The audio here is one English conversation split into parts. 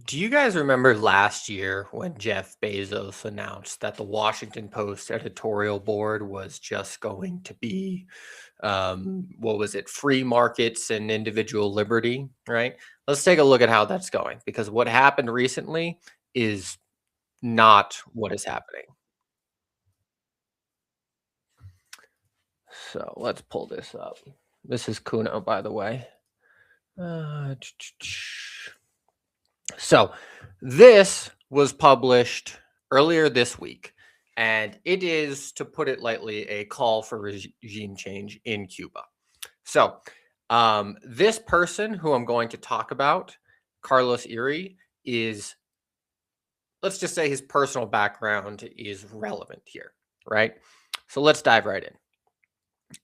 Do you guys remember last year when Jeff Bezos announced that the Washington Post editorial board was just going to be, what was it, free markets and individual liberty, right? Let's take a look at how that's going because what happened recently is not what is happening. So let's pull this up. This is Kuno, by the way. Uh, So, this was published earlier this week, and it is, to put it lightly, a call for regime change in Cuba. So, this person who I'm going to talk about, Carlos Erie, is, let's just say his personal background is relevant here, right? So, let's dive right in.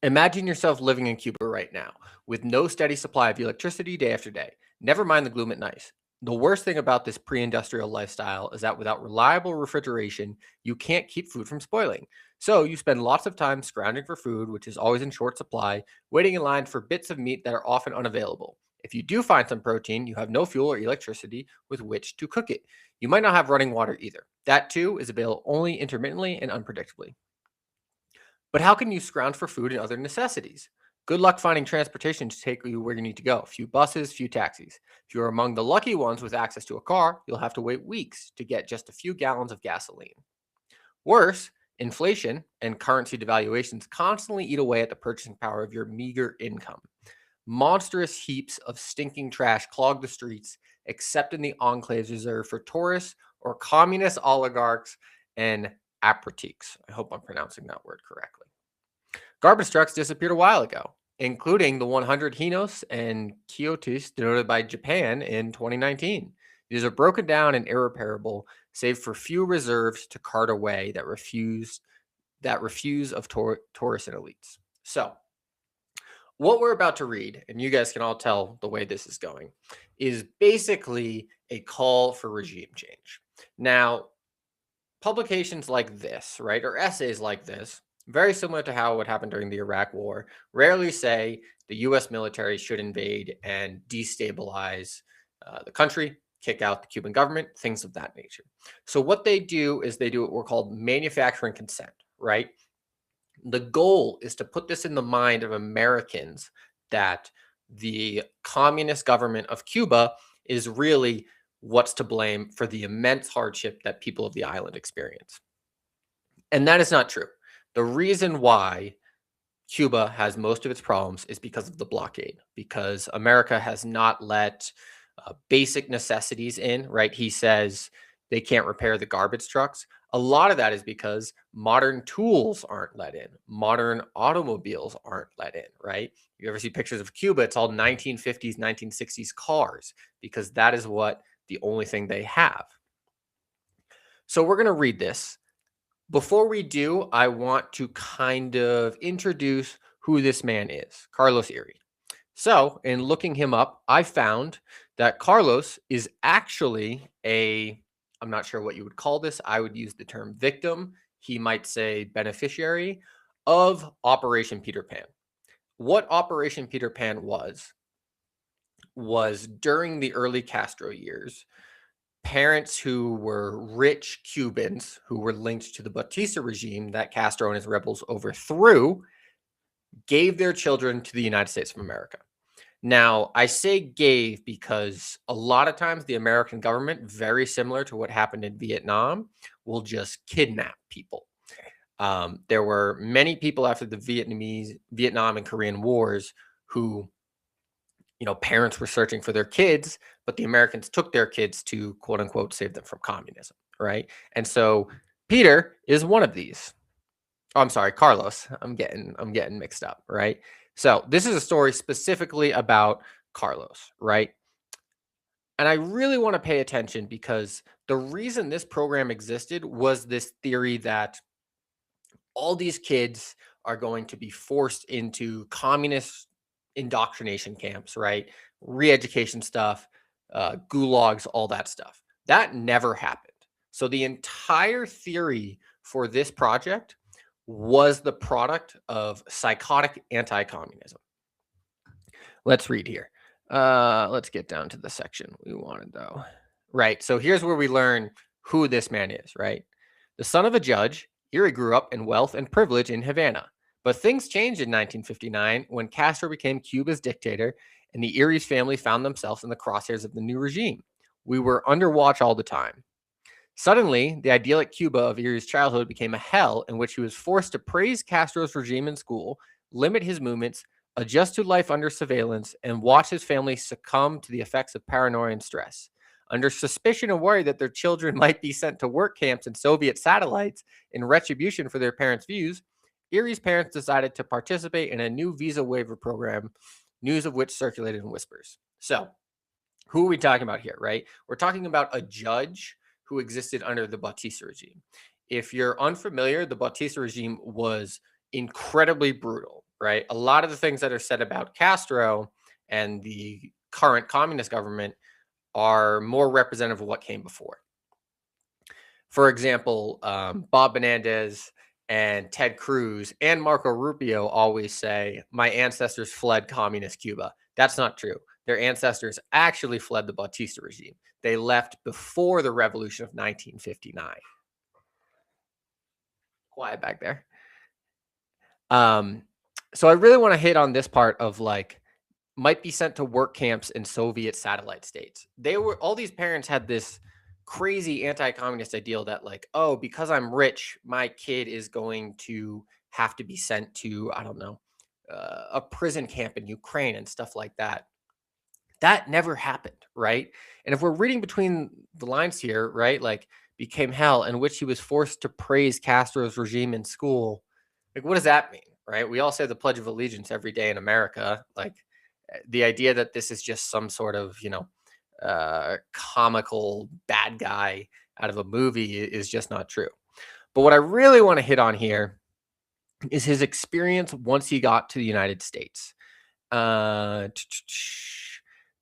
Imagine yourself living in Cuba right now with no steady supply of electricity day after day. Never mind the gloom at night. The worst thing about this pre industrial lifestyle is that without reliable refrigeration, you can't keep food from spoiling. So you spend lots of time scrounging for food, which is always in short supply, waiting in line for bits of meat that are often unavailable. If you do find some protein, you have no fuel or electricity with which to cook it. You might not have running water either. That too is available only intermittently and unpredictably. But how can you scrounge for food and other necessities? Good luck finding transportation to take you where you need to go. Few buses, few taxis. If you're among the lucky ones with access to a car, you'll have to wait weeks to get just a few gallons of gasoline. Worse, inflation and currency devaluations constantly eat away at the purchasing power of your meager income. Monstrous heaps of stinking trash clog the streets, except in the enclaves reserved for tourists or communist oligarchs and appretiques. I hope I'm pronouncing that word correctly. Garbage trucks disappeared a while ago, including the 100 Hinos and Kyotos denoted by Japan in 2019. These are broken down and irreparable, save for few reserves to cart away that refuse of tourists and elites. So, what we're about to read, and you guys can all tell the way this is going, is basically a call for regime change. Now, publications like this, right, or essays like this, very similar to how what happened during the Iraq War, rarely say the US military should invade and destabilize the country, kick out the Cuban government, things of that nature. So, what they do is they do what we're called manufacturing consent, right? The goal is to put this in the mind of Americans that the communist government of Cuba is really what's to blame for the immense hardship that people of the island experience. And that is not true. The reason why Cuba has most of its problems is because of the blockade, because America has not let basic necessities in, right? He says they can't repair the garbage trucks. A lot of that is because modern tools aren't let in, modern automobiles aren't let in, right? You ever see pictures of Cuba? It's all 1950s, 1960s cars because that is what the only thing they have. So we're going to read this. Before we do, I want to kind of introduce who this man is, Carlos Erie. So, in looking him up, I found that Carlos is actually I'm not sure what you would call this. I would use the term victim. He might say beneficiary of Operation Peter Pan. What Operation Peter Pan was during the early Castro years, parents who were rich Cubans who were linked to the Batista regime that Castro and his rebels overthrew gave their children to the United States of America. Now, I say gave because a lot of times the American government, very similar to what happened in Vietnam, will just kidnap people. There were many people after the Vietnam and Korean wars who, parents were searching for their kids, but the Americans took their kids to quote unquote save them from communism, right? And so Peter is one of these. Oh, I'm sorry, Carlos. I'm getting mixed up, right? So this is a story specifically about Carlos, right? And I really want to pay attention because the reason this program existed was this theory that all these kids are going to be forced into communist indoctrination camps, right? Re-education stuff, gulags, all that stuff. That never happened. So the entire theory for this project was the product of psychotic anti-communism. Let's read here. Let's get down to the section we wanted though. right? So here's where we learn who this man is, right? The son of a judge, Erie grew up in wealth and privilege in Havana. But things changed in 1959 when Castro became Cuba's dictator and the Erie's family found themselves in the crosshairs of the new regime. We were under watch all the time. Suddenly, the idyllic Cuba of Erie's childhood became a hell in which he was forced to praise Castro's regime in school, limit his movements, adjust to life under surveillance, and watch his family succumb to the effects of paranoia and stress. Under suspicion and worry that their children might be sent to work camps and Soviet satellites in retribution for their parents' views, Erie's parents decided to participate in a new visa waiver program, news of which circulated in whispers. So, who are we talking about here, right? We're talking about a judge who existed under the Bautista regime. If you're unfamiliar, the Bautista regime was incredibly brutal, right? A lot of the things that are said about Castro and the current communist government are more representative of what came before. For example, Bob Menendez and Ted Cruz and Marco Rubio always say, my ancestors fled communist Cuba. That's not true. Their ancestors actually fled the Bautista regime. They left before the revolution of 1959. Quiet back there. So I really want to hit on this part of like, might be sent to work camps in Soviet satellite states. All these parents had this crazy anti-communist ideal that like, oh, because I'm rich, my kid is going to have to be sent to, I don't know, a prison camp in Ukraine and stuff like that. That never happened, right? And if we're reading between the lines here, right, like became hell in which he was forced to praise Castro's regime in school, like what does that mean, right? We all say the Pledge of Allegiance every day in America. Like the idea that this is just some sort of, comical bad guy out of a movie is just not true. But what I really want to hit on here is his experience once he got to the United States. They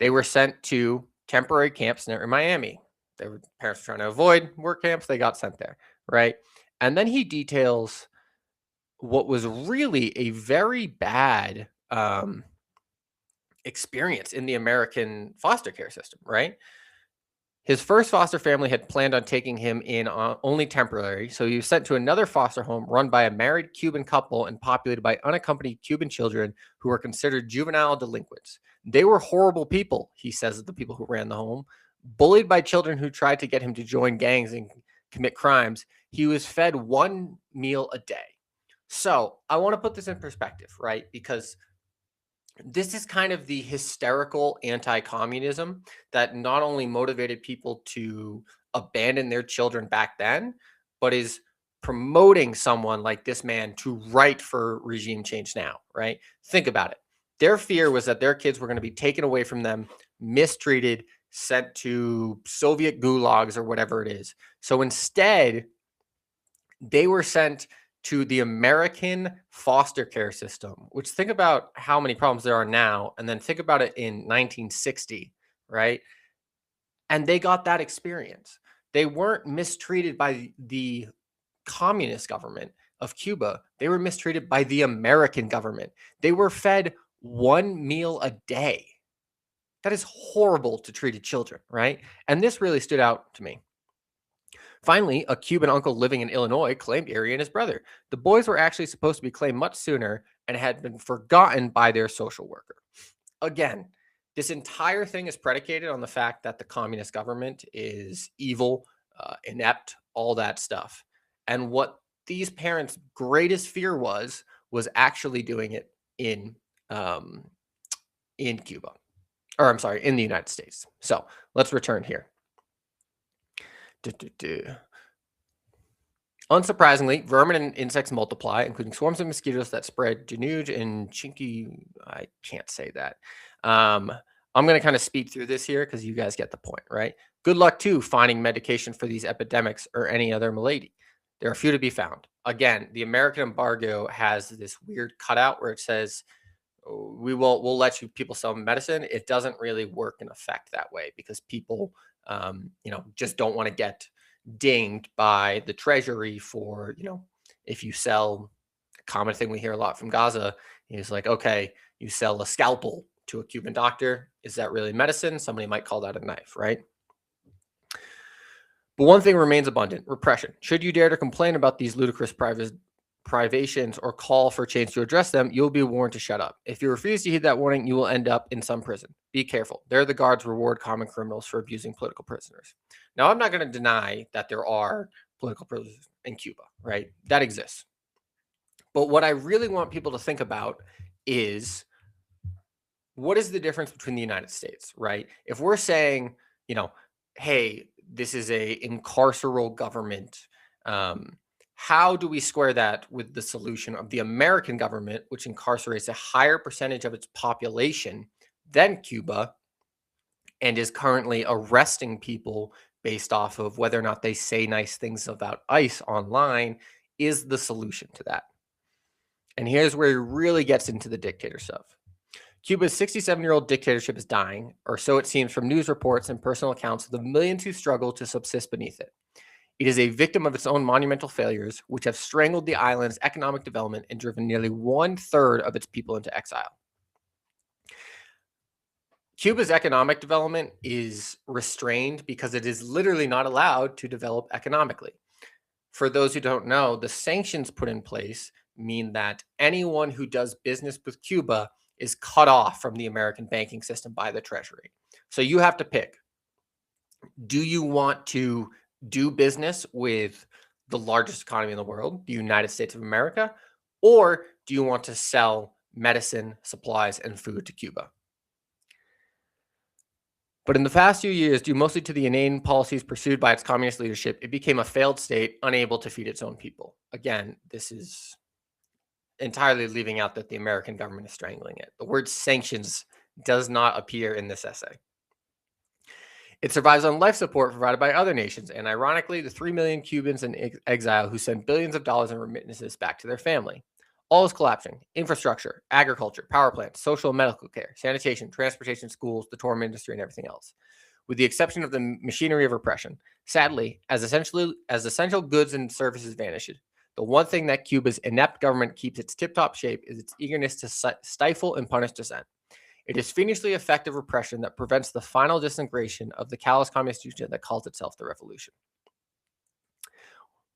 were sent to temporary camps in Miami. Parents were trying to avoid work camps. They got sent there, right? And then he details what was really a very bad experience in the American foster care system, right? His first foster family had planned on taking him in only temporary, so he was sent to another foster home run by a married Cuban couple and populated by unaccompanied Cuban children who were considered juvenile delinquents. They were horrible people, he says, of the people who ran the home. Bullied by children who tried to get him to join gangs and commit crimes, he was fed one meal a day. So I want to put this in perspective, right? Because this is kind of the hysterical anti-communism that not only motivated people to abandon their children back then, but is promoting someone like this man to write for regime change now, right? Think about it. Their fear was that their kids were going to be taken away from them, mistreated, sent to Soviet gulags or whatever it is. So instead, they were sent to the American foster care system, which think about how many problems there are now, and then think about it in 1960, right? And they got that experience. They weren't mistreated by the communist government of Cuba. They were mistreated by the American government. They were fed one meal a day. That is horrible to treated children, right? And this really stood out to me. Finally, a Cuban uncle living in Illinois claimed Erie and his brother. The boys were actually supposed to be claimed much sooner and had been forgotten by their social worker. Again, this entire thing is predicated on the fact that the communist government is evil, inept, all that stuff. And what these parents' greatest fear was actually doing it in Cuba, or I'm sorry, in the United States. So let's return here. Unsurprisingly, vermin and insects multiply, including swarms of mosquitoes that spread Januge and Chinky. I can't say that. I'm going to kind of speed through this here because you guys get the point, right? Good luck, too, finding medication for these epidemics or any other malady. There are few to be found. Again, the American embargo has this weird cutout where it says, we'll let you people sell medicine. It doesn't really work in effect that way because people, just don't want to get dinged by the treasury for, if you sell, a common thing we hear a lot from Gaza is like, okay, you sell a scalpel to a Cuban doctor. Is that really medicine? Somebody might call that a knife, right? But one thing remains abundant: repression. Should you dare to complain about these ludicrous privations or call for change to address them, you'll be warned to shut up. If you refuse to heed that warning, you will end up in some prison. Be careful. There the guards reward common criminals for abusing political prisoners. Now, I'm not going to deny that there are political prisoners in Cuba, right? That exists. But what I really want people to think about is, what is the difference between the United States, right? If we're saying, hey, this is a incarceral government, how do we square that with the solution of the American government, which incarcerates a higher percentage of its population than Cuba and is currently arresting people based off of whether or not they say nice things about ICE online, is the solution to that? And here's where it really gets into the dictator stuff. Cuba's 67-year-old dictatorship is dying, or so it seems from news reports and personal accounts of the millions who struggle to subsist beneath it. It is a victim of its own monumental failures, which have strangled the island's economic development and driven nearly 1/3 of its people into exile. Cuba's economic development is restrained because it is literally not allowed to develop economically. For those who don't know, the sanctions put in place mean that anyone who does business with Cuba is cut off from the American banking system by the Treasury. So you have to pick. Do you want to do business with the largest economy in the world, the United States of America, or do you want to sell medicine, supplies, and food to Cuba? But in the past few years, due mostly to the inane policies pursued by its communist leadership, it became a failed state, unable to feed its own people. Again, this is entirely leaving out that the American government is strangling it. The word sanctions does not appear in this essay. It survives on life support provided by other nations, and ironically, the 3 million Cubans in exile who send billions of dollars in remittances back to their family. All is collapsing: infrastructure, agriculture, power plants, social and medical care, sanitation, transportation, schools, the tourism industry, and everything else, with the exception of the machinery of repression. Sadly, as essential goods and services vanish, the one thing that Cuba's inept government keeps its tip-top shape is its eagerness to stifle and punish dissent. It is fiendishly effective repression that prevents the final disintegration of the callous communist institution that calls itself the revolution.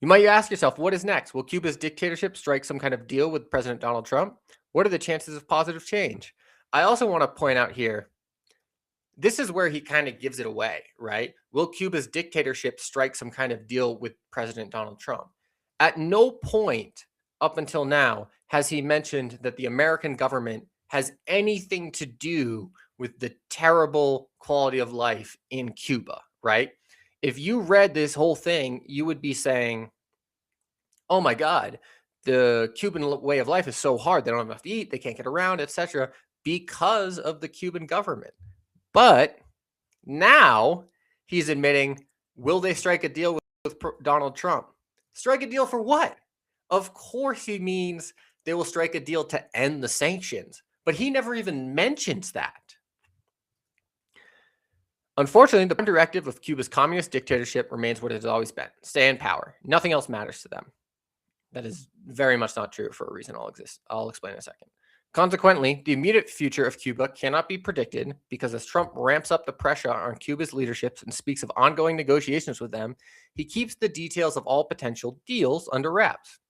You might ask yourself, what is next? Will Cuba's dictatorship strike some kind of deal with President Donald Trump? What are the chances of positive change? I also want to point out here, this is where he kind of gives it away, right? Will Cuba's dictatorship strike some kind of deal with President Donald Trump? At no point up until now has he mentioned that the American government has anything to do with the terrible quality of life in Cuba, right? If you read this whole thing, you would be saying, oh my God, the Cuban way of life is so hard. They don't have enough to eat. They can't get around, etc., because of the Cuban government. But now he's admitting, will they strike a deal with Donald Trump? Strike a deal for what? Of course he means they will strike a deal to end the sanctions, but he never even mentions that. Unfortunately, the directive of Cuba's communist dictatorship remains what it has always been: stay in power. Nothing else matters to them. That is very much not true for a reason I'll explain in a second. Consequently, the immediate future of Cuba cannot be predicted because as Trump ramps up the pressure on Cuba's leadership and speaks of ongoing negotiations with them, he keeps the details of all potential deals under wraps.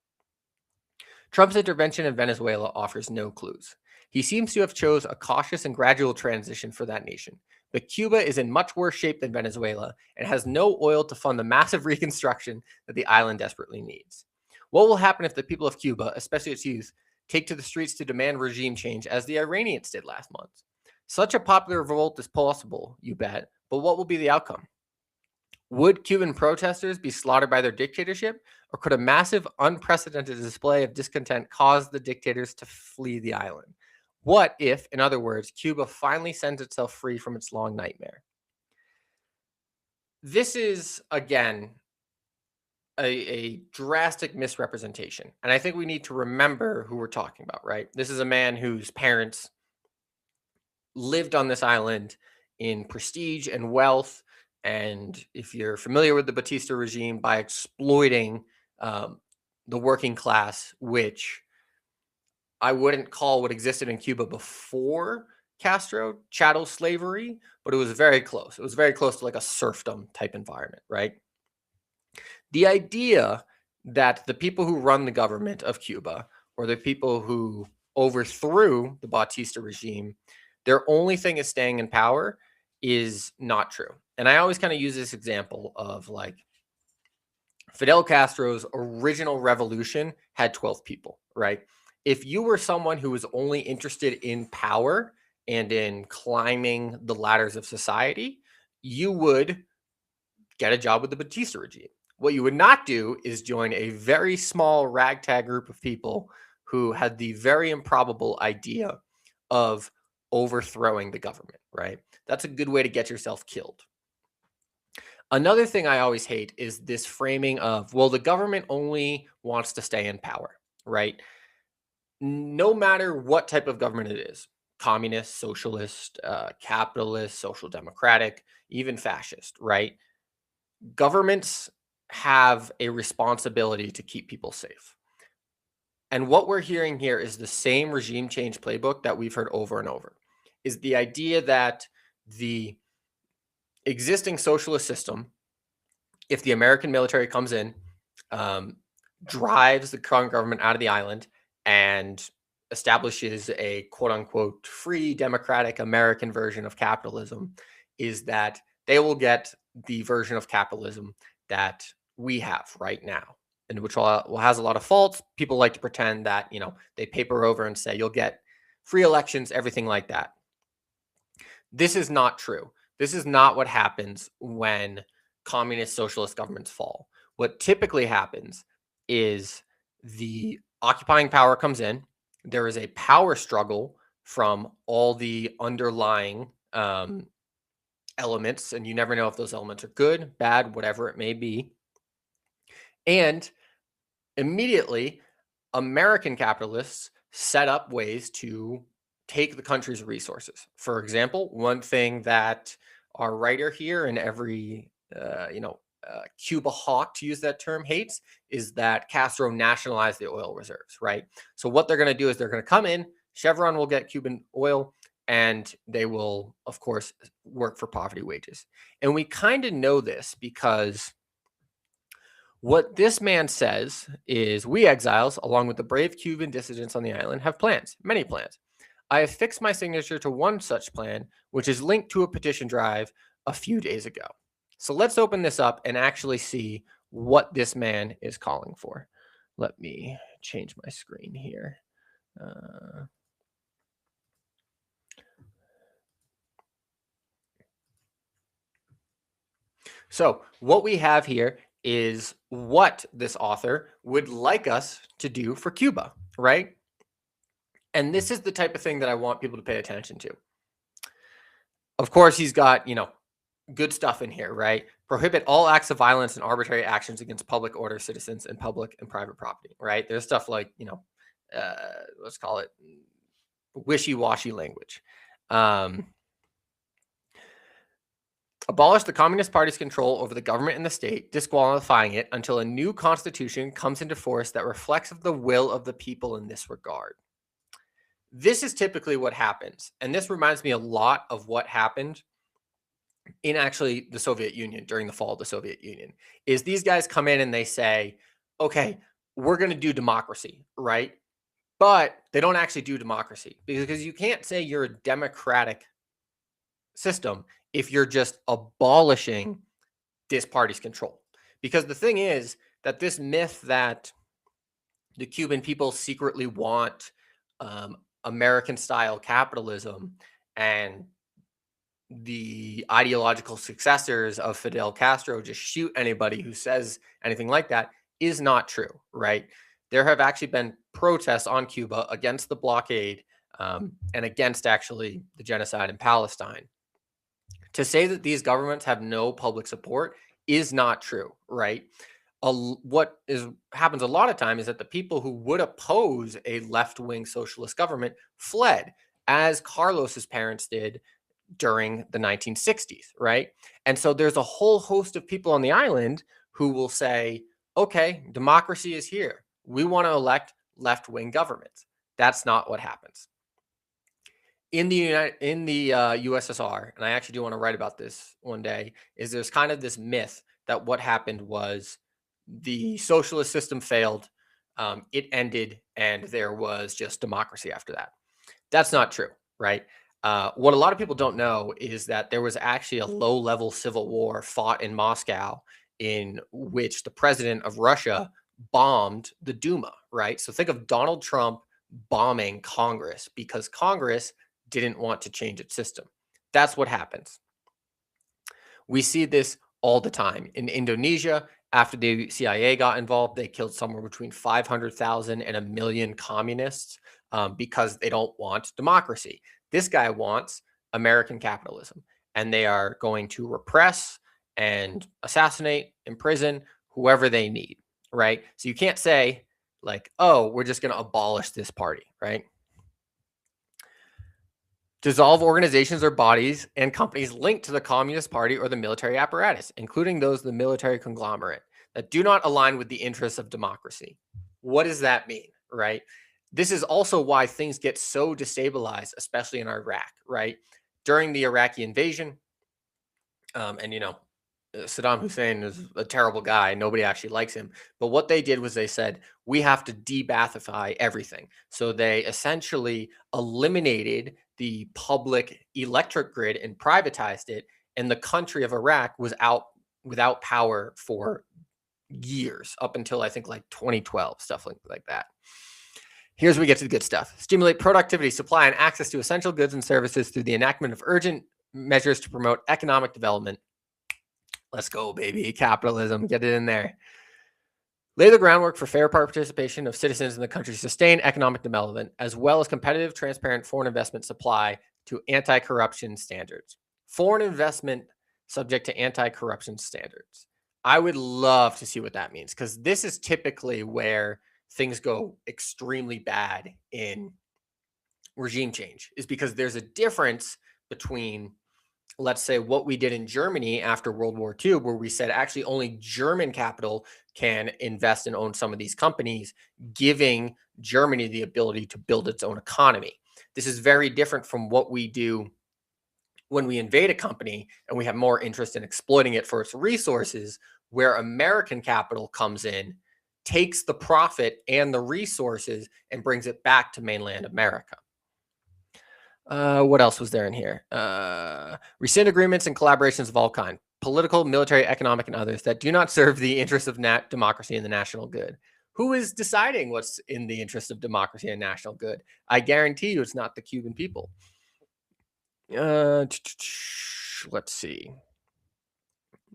Trump's intervention in Venezuela offers no clues. He seems to have chose a cautious and gradual transition for that nation. But Cuba is in much worse shape than Venezuela and has no oil to fund the massive reconstruction that the island desperately needs. What will happen if the people of Cuba, especially its youth, take to the streets to demand regime change as the Iranians did last month? Such a popular revolt is possible, you bet, but what will be the outcome? Would Cuban protesters be slaughtered by their dictatorship, or could a massive, unprecedented display of discontent cause the dictators to flee the island? What if, in other words, Cuba finally sends itself free from its long nightmare? This is, again, a drastic misrepresentation. And I think we need to remember who we're talking about, right? This is a man whose parents lived on this island in prestige and wealth. And if you're familiar with the Batista regime, by exploiting the working class, which I wouldn't call what existed in Cuba before Castro chattel slavery, but it was very close. It was very close to like a serfdom type environment, right? The idea that the people who run the government of Cuba, or the people who overthrew the Batista regime, their only thing is staying in power is not true. And I always kind of use this example of like Fidel Castro's original revolution had 12 people, right? If you were someone who was only interested in power and in climbing the ladders of society, you would get a job with the Batista regime. What you would not do is join a very small ragtag group of people who had the very improbable idea of overthrowing the government, right? That's a good way to get yourself killed. Another thing I always hate is this framing of, well, the government only wants to stay in power, right? No matter what type of government it is, communist, socialist, capitalist, social democratic, even fascist, right? Governments have a responsibility to keep people safe. And what we're hearing here is the same regime change playbook that we've heard over and over, is the idea that the existing socialist system, if the American military comes in, um, drives the current government out of the island and establishes a quote unquote free democratic American version of capitalism, is that they will get the version of capitalism that we have right now, and which has a lot of faults. People like to pretend that, they paper over and say you'll get free elections, everything like that. This is not true. This is not what happens when communist socialist governments fall. What typically happens is the occupying power comes in. There is a power struggle from all the underlying elements, and you never know if those elements are good, bad, whatever it may be. And immediately, American capitalists set up ways to take the country's resources. For example, one thing that our writer here and every Cuba hawk, to use that term, hates is that Castro nationalized the oil reserves, right? So what they're going to do is they're going to come in, Chevron will get Cuban oil, and they will, of course, work for poverty wages. And we kind of know this because what this man says is, we exiles, along with the brave Cuban dissidents on the island, have plans, many plans. I have fixed my signature to one such plan, which is linked to a petition drive a few days ago. So let's open this up and actually see what this man is calling for. Let me change my screen here. So what we have here is what this author would like us to do for Cuba, right? And this is the type of thing that I want people to pay attention to. Of course, he's got, good stuff in here, right? Prohibit all acts of violence and arbitrary actions against public order, citizens, and public and private property, right? There's stuff like, let's call it wishy-washy language. Abolish the Communist Party's control over the government and the state, disqualifying it until a new constitution comes into force that reflects the will of the people in this regard. This is typically what happens. And this reminds me a lot of what happened in actually the Soviet Union during the fall of the Soviet Union. Is these guys come in and they say, okay, we're going to do democracy, right? But they don't actually do democracy, because you can't say you're a democratic system if you're just abolishing this party's control. Because the thing is that this myth that the Cuban people secretly want American style capitalism, and the ideological successors of Fidel Castro just shoot anybody who says anything like that, is not true, right? There have actually been protests on Cuba against the blockade, and against actually the genocide in Palestine. To say that these governments have no public support is not true, right? What happens a lot of time is that the people who would oppose a left-wing socialist government fled, as Carlos's parents did during the 1960s, right? And so there's a whole host of people on the island who will say, okay, democracy is here. We want to elect left-wing governments. That's not what happens. In the USSR, and I actually do want to write about this one day, is there's kind of this myth that what happened was the socialist system failed, it ended, and there was just democracy after that. That's not true, right? What a lot of people don't know is that there was actually a low level civil war fought in Moscow in which the president of Russia bombed the Duma, right? So think of Donald Trump bombing Congress because Congress didn't want to change its system. That's what happens. We see this all the time. In Indonesia, after the CIA got involved, they killed somewhere between 500,000 and a million communists because they don't want democracy. This guy wants American capitalism, and they are going to repress and assassinate, imprison whoever they need, right? So you can't say, like, oh, we're just going to abolish this party, right? Dissolve organizations or bodies and companies linked to the Communist Party or the military apparatus, including those of the military conglomerate, that do not align with the interests of democracy. What does that mean, right? This is also why things get so destabilized, especially in Iraq, right? During the Iraqi invasion, and Saddam Hussein is a terrible guy. Nobody actually likes him. But what they did was they said, we have to de-Baathify everything. So they essentially eliminated the public electric grid and privatized it. And the country of Iraq was out without power for years, up until I think like 2012, stuff like that. Here's where we get to the good stuff. Stimulate productivity, supply, and access to essential goods and services through the enactment of urgent measures to promote economic development. Let's go, baby. Capitalism. Get it in there. Lay the groundwork for fair participation of citizens in the country's sustained economic development, as well as competitive, transparent foreign investment supply to anti-corruption standards. Foreign investment subject to anti-corruption standards. I would love to see what that means, because this is typically where things go extremely bad in regime change, is because there's a difference between, let's say, what we did in Germany after World War II, where we said actually only German capital can invest and own some of these companies, giving Germany the ability to build its own economy. This is very different from what we do when we invade a company and we have more interest in exploiting it for its resources, where American capital comes in, takes the profit and the resources and brings it back to mainland America. What else was there in here? Rescind agreements and collaborations of all kinds, political, military, economic, and others that do not serve the interests of democracy and the national good. Who is deciding what's in the interest of democracy and national good? I guarantee you it's not the Cuban people. Let's see.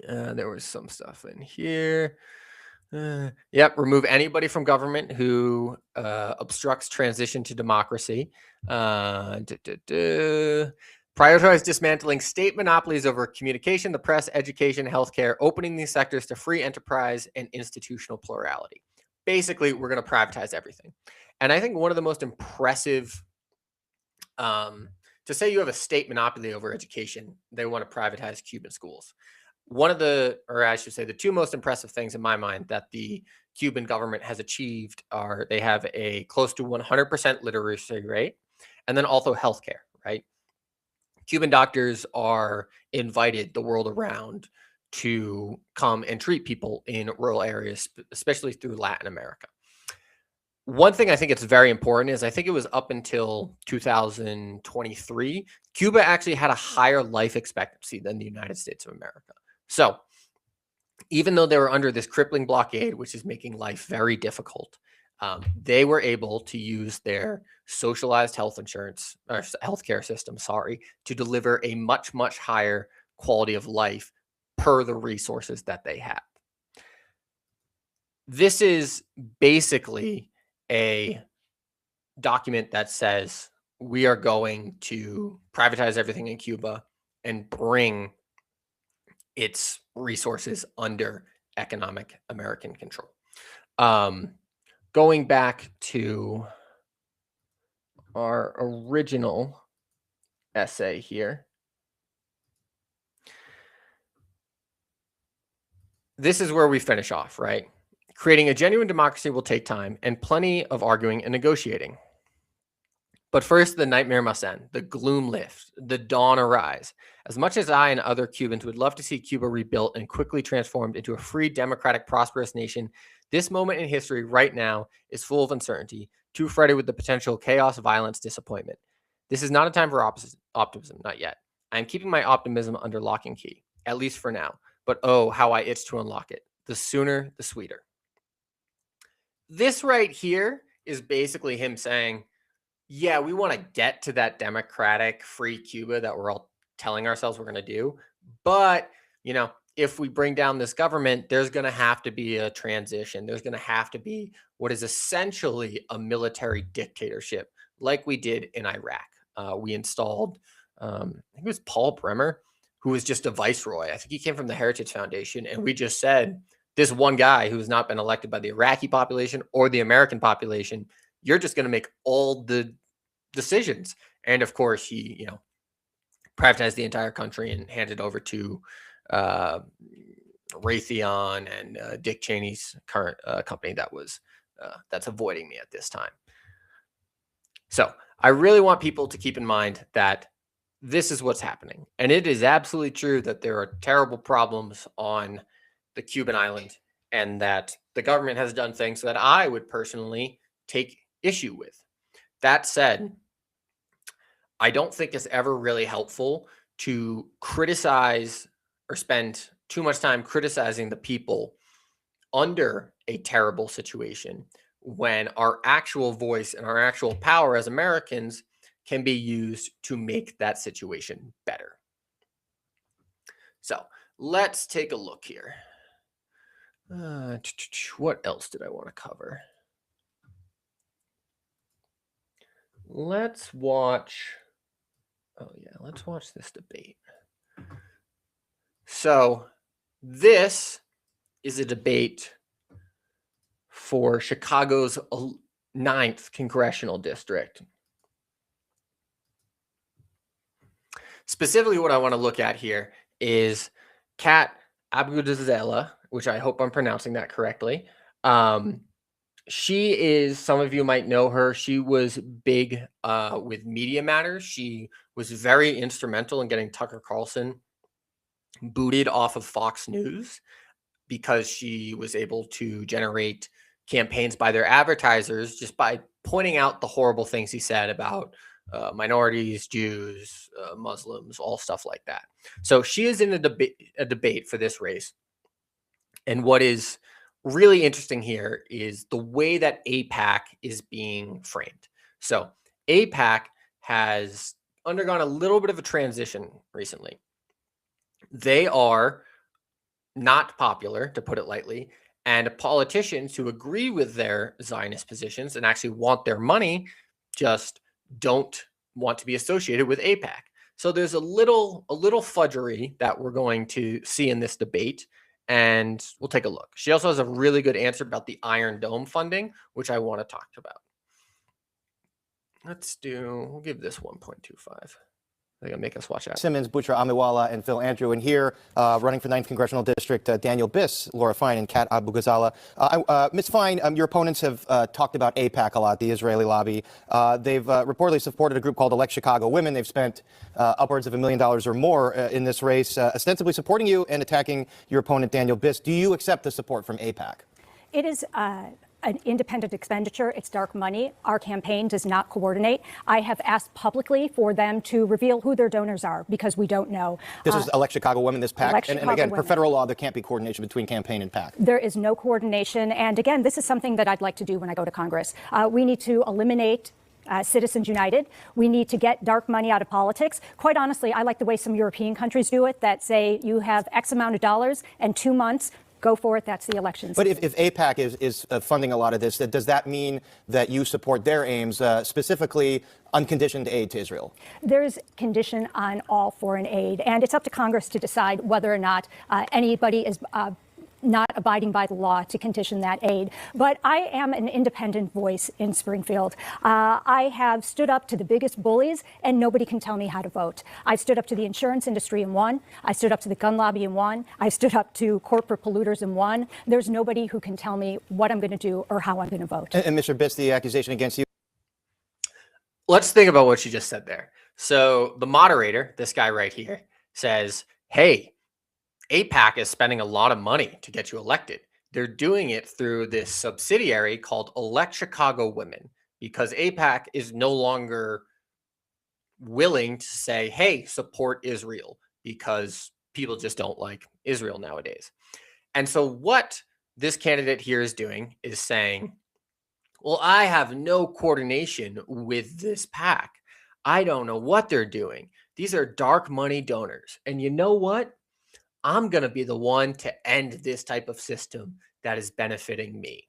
There was some stuff in here. Yep, remove anybody from government who obstructs transition to democracy. Prioritize dismantling state monopolies over communication, the press, education, healthcare, opening these sectors to free enterprise and institutional plurality. Basically, we're going to privatize everything. And I think one of the most impressive, to say you have a state monopoly over education, they want to privatize Cuban schools. One of the, or I should say, the two most impressive things in my mind that the Cuban government has achieved are they have a close to 100% literacy rate, and then also healthcare, right? Cuban doctors are invited the world around to come and treat people in rural areas, especially through Latin America. One thing I think it's very important is I think it was up until 2023, Cuba actually had a higher life expectancy than the United States of America. So even though they were under this crippling blockade, which is making life very difficult, they were able to use their socialized health insurance or healthcare system, to deliver a much, much higher quality of life per the resources that they had. This is basically a document that says we are going to privatize everything in Cuba and bring its resources under economic American control. Going back to our original essay here, this is where we finish off, right? Creating a genuine democracy will take time and plenty of arguing and negotiating. But first, the nightmare must end, the gloom lift, the dawn arise. As much as I and other Cubans would love to see Cuba rebuilt and quickly transformed into a free, democratic, prosperous nation, this moment in history right now is full of uncertainty, too freighted with the potential chaos, violence, disappointment. This is not a time for optimism, not yet. I am keeping my optimism under lock and key, at least for now. But oh, how I itch to unlock it. The sooner, the sweeter. This right here is basically him saying, yeah, we want to get to that democratic, free Cuba that we're all telling ourselves we're going to do. But, if we bring down this government, there's going to have to be a transition. There's going to have to be what is essentially a military dictatorship, like we did in Iraq. We installed, I think it was Paul Bremer, who was just a viceroy. I think he came from the Heritage Foundation. And we just said, this one guy who's not been elected by the Iraqi population or the American population, you're just going to make all the decisions. And of course, he, privatized the entire country and handed over to Raytheon and Dick Cheney's current company that's avoiding me at this time. So I really want people to keep in mind that this is what's happening. And it is absolutely true that there are terrible problems on the Cuban island and that the government has done things that I would personally take issue with. That said, I don't think it's ever really helpful to criticize or spend too much time criticizing the people under a terrible situation when our actual voice and our actual power as Americans can be used to make that situation better. So let's take a look here. What else did I want to cover? Let's watch this debate. So this is a debate for Chicago's 9th congressional district. Specifically, what I want to look at here is Kat Abughazaleh, which I hope I'm pronouncing that correctly. She is, some of you might know her. She was big with Media Matters. She was very instrumental in getting Tucker Carlson booted off of Fox News because she was able to generate campaigns by their advertisers just by pointing out the horrible things he said about minorities, Jews, Muslims, all stuff like that. So she is in a debate for this race. And what is really interesting here is the way that AIPAC is being framed. So AIPAC has undergone a little bit of a transition recently. They are not popular, to put it lightly, and politicians who agree with their Zionist positions and actually want their money just don't want to be associated with AIPAC. So there's a little fudgery that we're going to see in this debate, and we'll take a look. She also has a really good answer about the Iron Dome funding, which I want to talk about. We'll give this 1.25. They're going to make us watch out. Simmons, Butra Amiwala, and Phil Andrew. And here, running for 9th Congressional District, Daniel Biss, Laura Fine, and Kat Abughazaleh. Ms. Fine, your opponents have talked about AIPAC a lot, the Israeli lobby. They've reportedly supported a group called Elect Chicago Women. They've spent upwards of $1 million or more in this race, ostensibly supporting you and attacking your opponent, Daniel Biss. Do you accept the support from AIPAC? It is an independent expenditure. It's dark money. Our campaign does not coordinate. I have asked publicly for them to reveal who their donors are because we don't know. This is Elect Chicago Women, this PAC. And again, per federal law, there can't be coordination between campaign and PAC. There is no coordination. And again, this is something that I'd like to do when I go to Congress. We need to eliminate Citizens United. We need to get dark money out of politics. Quite honestly, I like the way some European countries do it, that say you have X amount of dollars and 2 months, go for it. That's the elections. But if AIPAC is funding a lot of this, does that mean that you support their aims, specifically unconditioned aid to Israel? There's condition on all foreign aid, and it's up to Congress to decide whether or not anybody is not abiding by the law to condition that aid. But I am an independent voice in Springfield. I have stood up to the biggest bullies, and nobody can tell me how to vote. I've stood up to the insurance industry and won. I stood up to the gun lobby and won. I stood up to corporate polluters and won. There's nobody who can tell me what I'm going to do or how I'm going to vote. And Mr. Biss, the accusation against you? let's think about what she just said there. So the moderator, this guy right here, says, hey, AIPAC is spending a lot of money to get you elected. They're doing it through this subsidiary called Elect Chicago Women, because AIPAC is no longer willing to say, hey, support Israel, because people just don't like Israel nowadays. And so what this candidate here is doing is saying, well, I have no coordination with this PAC. I don't know what they're doing. These are dark money donors. And you know what? I'm going to be the one to end this type of system that is benefiting me.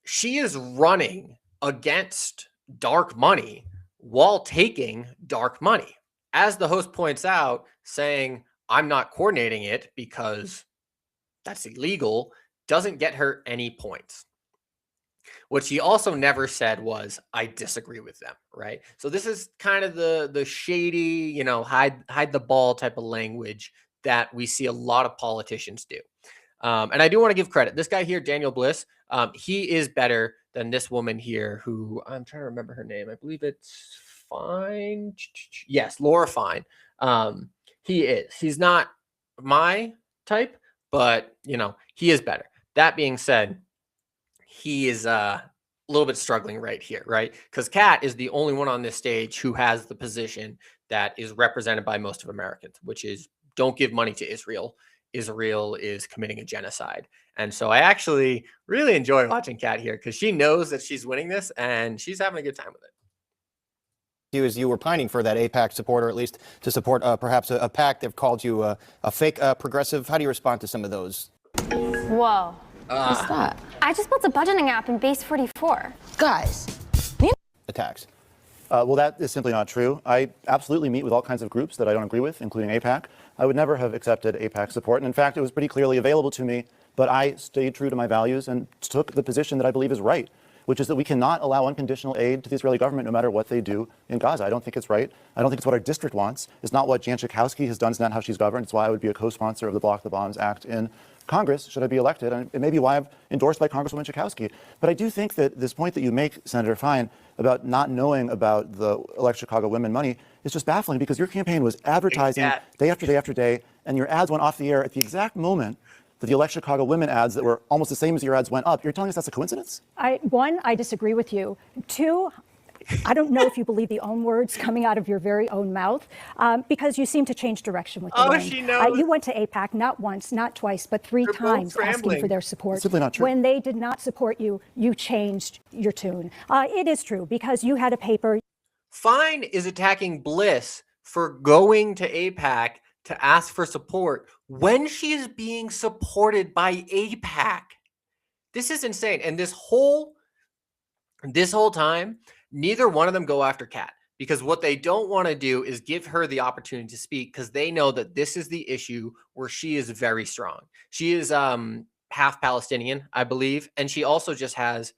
She is running against dark money while taking dark money. As the host points out, saying, I'm not coordinating it because that's illegal, doesn't get her any points. What she also never said was, I disagree with them, right? So this is kind of the shady, hide the ball type of language that we see a lot of politicians do. And I do want to give credit. This guy here, Daniel Bliss, he is better than this woman here who, I'm trying to remember her name. I believe it's Fine. Yes, Laura Fine. He is. He's not my type, but, he is better. That being said, he is a little bit struggling right here, right? Because Kat is the only one on this stage who has the position that is represented by most of Americans, which is don't give money to Israel. Israel is committing a genocide. And so I actually really enjoy watching Kat here because she knows that she's winning this and she's having a good time with it. You were pining for that AIPAC support, or at least to support perhaps a PAC. They've called you a fake progressive. How do you respond to some of those? Whoa. What's that? I just built a budgeting app in Base 44. Guys. Attacks. Well, that is simply not true. I absolutely meet with all kinds of groups that I don't agree with, including AIPAC. I would never have accepted AIPAC support. And in fact, it was pretty clearly available to me, but I stayed true to my values and took the position that I believe is right, which is that we cannot allow unconditional aid to the Israeli government no matter what they do in Gaza. I don't think it's right. I don't think it's what our district wants. It's not what Jan Schakowsky has done. It's not how she's governed. It's why I would be a co-sponsor of the Block the Bombs Act in Congress, should I be elected, and it may be why I'm endorsed by Congresswoman Schakowsky. But I do think that this point that you make, Senator Fine, about not knowing about the Elect Chicago Women money is just baffling, because your campaign was advertising day after day after day, and your ads went off the air at the exact moment that the Elect Chicago Women ads that were almost the same as your ads went up. You're telling us that's a coincidence? One, I disagree with you. Two, I don't know if you believe the own words coming out of your very own mouth, because you seem to change direction with the wind. She knows. You went to AIPAC not once, not twice, but three times asking for their support. It's simply not true. When they did not support you, you changed your tune. It is true, because you had a paper. Fine is attacking Bliss for going to AIPAC to ask for support when she is being supported by AIPAC. This is insane. And this whole time, neither one of them go after Kat, because what they don't want to do is give her the opportunity to speak, because they know that this is the issue where she is very strong. She is half Palestinian, I believe, and she also just has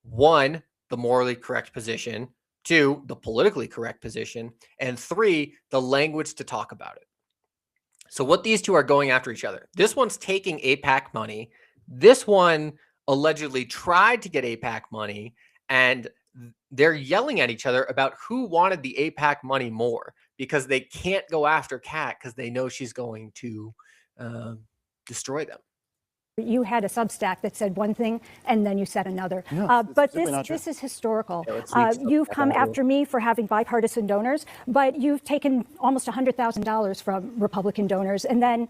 one, the morally correct position, two, the politically correct position, and three, the language to talk about it. So what these two are going after each other. This one's taking AIPAC money. This one allegedly tried to get AIPAC money, and they're yelling at each other about who wanted the AIPAC money more, because they can't go after Kat because they know she's going to destroy them. You had a Substack that said one thing and then you said another. Yeah, but this is historical. You've come after me for having bipartisan donors, but you've taken almost $100,000 from Republican donors and then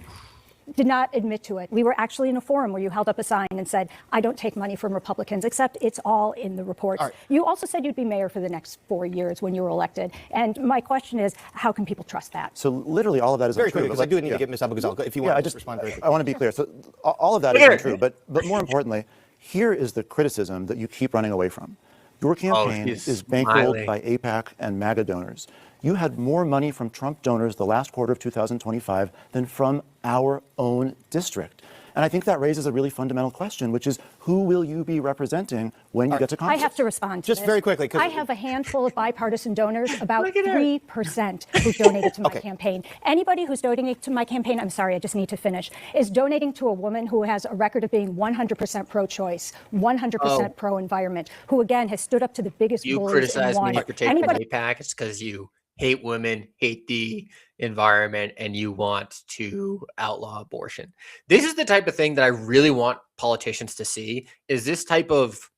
did not admit to it. We were actually in a forum where you held up a sign and said, I don't take money from Republicans, except it's all in the reports. Right. You also said you'd be mayor for the next 4 years when you were elected. And my question is, how can people trust that? So literally all of that is Very untrue. true, because I do need to get Ms. Abughazaleh, if you want to just respond very quickly. I want to be clear. So all of that is untrue. But more importantly, here is the criticism that you keep running away from. Your campaign is bankrolled by AIPAC and MAGA donors. You had more money from Trump donors the last quarter of 2025 than from our own district. And I think that raises a really fundamental question, which is who will you be representing when you get to Congress? I have to respond to Just this. very quickly, 'cause- I have a handful of bipartisan donors, about 3% who donated to my campaign. Anybody who's donating to my campaign, I'm sorry, I just need to finish, is donating to a woman who has a record of being 100% pro-choice, 100% pro-environment, who again has stood up to the biggest You bullies criticize and me won. for taking AIPAC. It's because you hate women, hate the environment, and you want to outlaw abortion. This is the type of thing that I really want politicians to see, is this type of,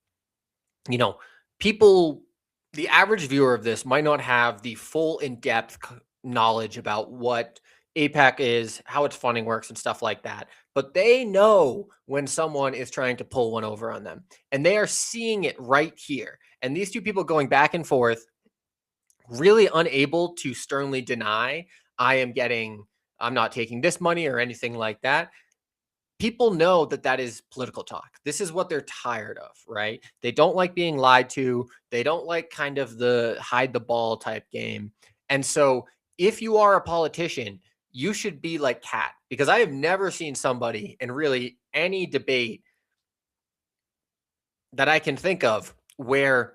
people, the average viewer of this might not have the full in-depth knowledge about what AIPAC is, how its funding works and stuff like that. But they know when someone is trying to pull one over on them, and they are seeing it right here. And these two people going back and forth, really unable to sternly deny, I'm not taking this money or anything like that. People know that that is political talk. This is what they're tired of, right? They don't like being lied to. They don't like kind of the hide the ball type game. And so if you are a politician, you should be like Kat, because I have never seen somebody in really any debate that I can think of where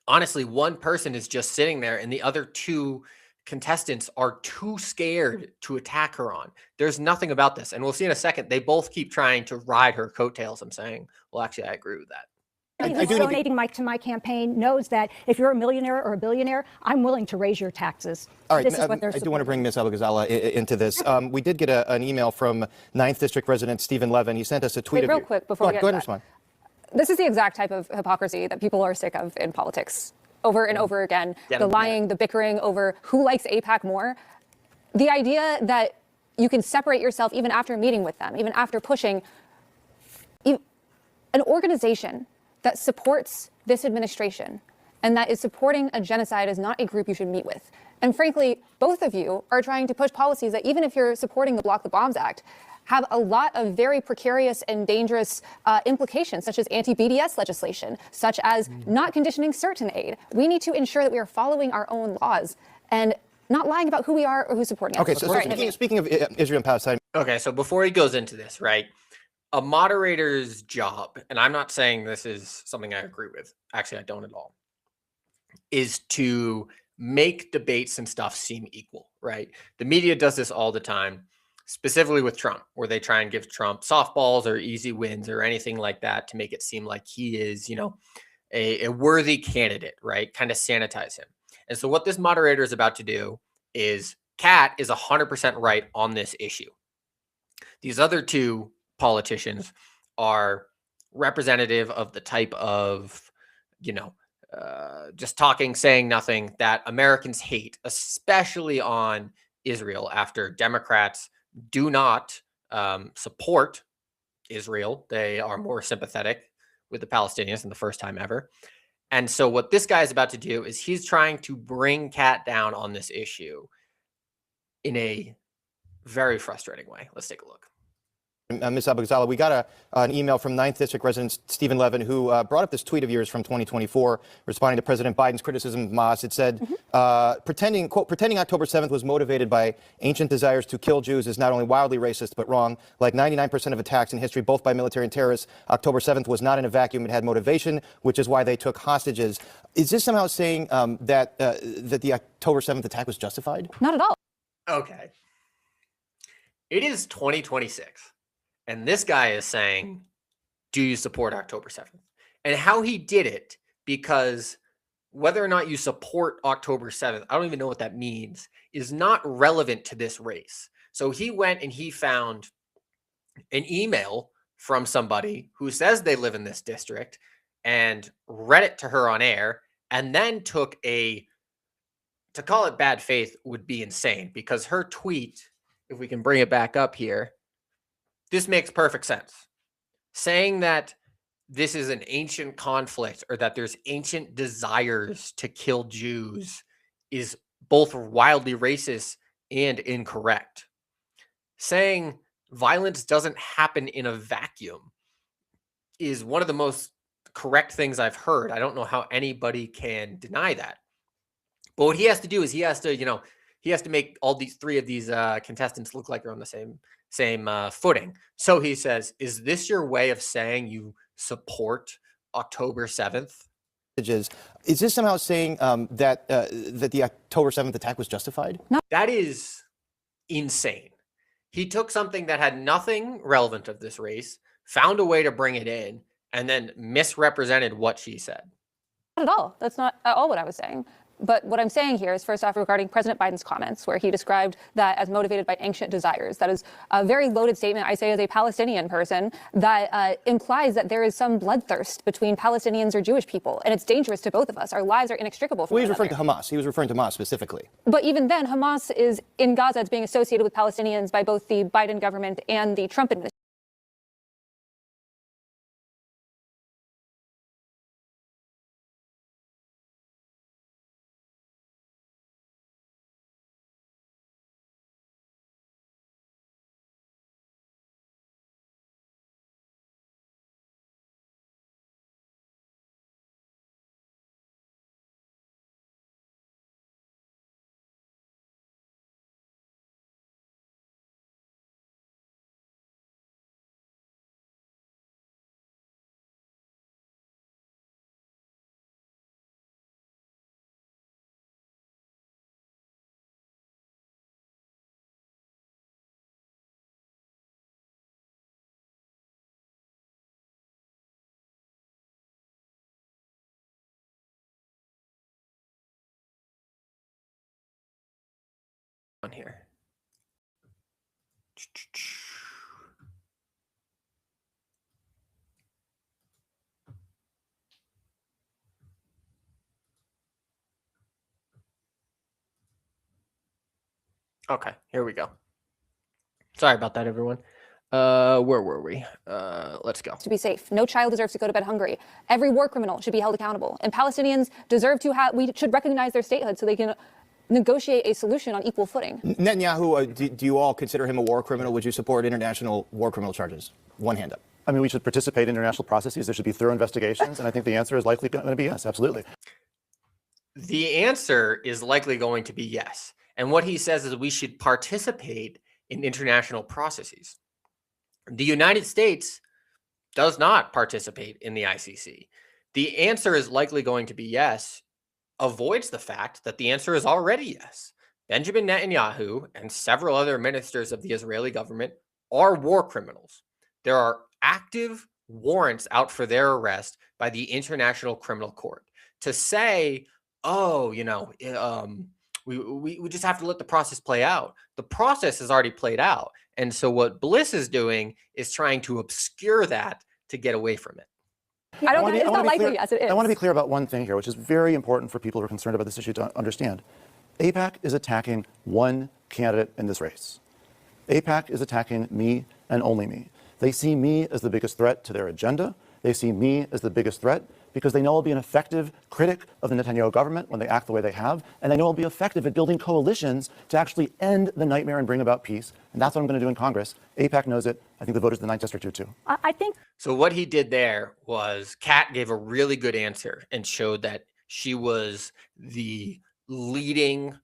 honestly, one person is just sitting there and the other two contestants are too scared to attack her on. There's nothing about this. And we'll see in a second. They both keep trying to ride her coattails. I'm saying, well, actually, I agree with that. Anybody who's donating to my campaign knows that if you're a millionaire or a billionaire, I'm willing to raise your taxes. All right, This is what they're I do want to bring Ms. Abughazaleh into this. We did get an email from 9th District resident Stephen Levin. He sent us a tweet. Wait, real quick before we get go to ahead and that. respond. This is the exact type of hypocrisy that people are sick of in politics over and over again. The lying, the bickering over who likes AIPAC more. The idea that you can separate yourself even after meeting with them, even after pushing. An organization that supports this administration and that is supporting a genocide is not a group you should meet with. And frankly, both of you are trying to push policies that even if you're supporting the Block the Bombs Act, have a lot of very precarious and dangerous implications, such as anti-BDS legislation, such as not conditioning certain aid. We need to ensure that we are following our own laws and not lying about who we are or who's supporting us. Okay, so speaking of Israel and Palestine. Okay, so before he goes into this, right, a moderator's job, and I'm not saying this is something I agree with, actually I don't at all, is to make debates and stuff seem equal, right? The media does this all the time, specifically with Trump, where they try and give Trump softballs or easy wins or anything like that to make it seem like he is, a worthy candidate, right? Kind of sanitize him. And so what this moderator is about to do is Kat is 100% right on this issue. These other two politicians are representative of the type of, just talking, saying nothing that Americans hate, especially on Israel, after Democrats do not support Israel. They are more sympathetic with the Palestinians than the first time ever. And so what this guy is about to do is he's trying to bring Kat down on this issue in a very frustrating way. Let's take a look. Ms. Abughazaleh, we got an email from 9th District resident Stephen Levin, who brought up this tweet of yours from 2024, responding to President Biden's criticism of Hamas. It said, pretending October 7th was motivated by ancient desires to kill Jews is not only wildly racist, but wrong. Like 99% of attacks in history, both by military and terrorists, October 7th was not in a vacuum. It had motivation, which is why they took hostages. Is this somehow saying that the October 7th attack was justified? Not at all. Okay. It is 2026. And this guy is saying, do you support October 7th? And how he did it, because whether or not you support October 7th, I don't even know what that means, is not relevant to this race. So he went and he found an email from somebody who says they live in this district and read it to her on air, and then took to call it bad faith would be insane, because her tweet, if we can bring it back up here, this makes perfect sense. Saying that this is an ancient conflict or that there's ancient desires to kill Jews is both wildly racist and incorrect. Saying violence doesn't happen in a vacuum is one of the most correct things I've heard. I don't know how anybody can deny that. But what he has to do is he has to, he has to make all these three of these contestants look like they're on the same footing. So he says, "Is this your way of saying you support October 7th?" Is this somehow saying that the October 7th attack was justified? That is insane. He took something that had nothing relevant of this race, found a way to bring it in, and then misrepresented what she said. Not at all. That's not at all what I was saying. But what I'm saying here is, first off, regarding President Biden's comments, where he described that as motivated by ancient desires. That is a very loaded statement, I say, as a Palestinian person, that implies that there is some bloodthirst between Palestinians or Jewish people. And it's dangerous to both of us. Our lives are inextricable from Well, he was one referring to Hamas. He was referring to Hamas specifically. But even then, Hamas is in Gaza. It's being associated with Palestinians by both the Biden government and the Trump administration. On here. Okay, here we go. Sorry about that, everyone. Where were we? Let's go. To be safe. No child deserves to go to bed hungry. Every war criminal should be held accountable. And Palestinians deserve to have, we should recognize their statehood so they can negotiate a solution on equal footing. Netanyahu, do you all consider him a war criminal? Would you support international war criminal charges? One hand up. I mean, we should participate in international processes. There should be thorough investigations. And I think the answer is likely going to be yes, absolutely. The answer is likely going to be yes. And what he says is we should participate in international processes. The United States does not participate in the ICC. The answer is likely going to be yes, avoids the fact that the answer is already yes. Benjamin Netanyahu and several other ministers of the Israeli government are war criminals. There are active warrants out for their arrest by the International Criminal Court. To say, oh, we just have to let the process play out. The process has already played out. And so what Bliss is doing is trying to obscure that to get away from it. It's not likely as it is. I want to be clear about one thing here, which is very important for people who are concerned about this issue to understand. AIPAC is attacking one candidate in this race. AIPAC is attacking me and only me. They see me as the biggest threat to their agenda. They see me as the biggest threat because they know I'll be an effective critic of the Netanyahu government when they act the way they have, and they know I'll be effective at building coalitions to actually end the nightmare and bring about peace. And that's what I'm going to do in Congress. AIPAC knows it. I think the voters of the 9th District do too. I think so. What he did there was Kat gave a really good answer and showed that she was the leading,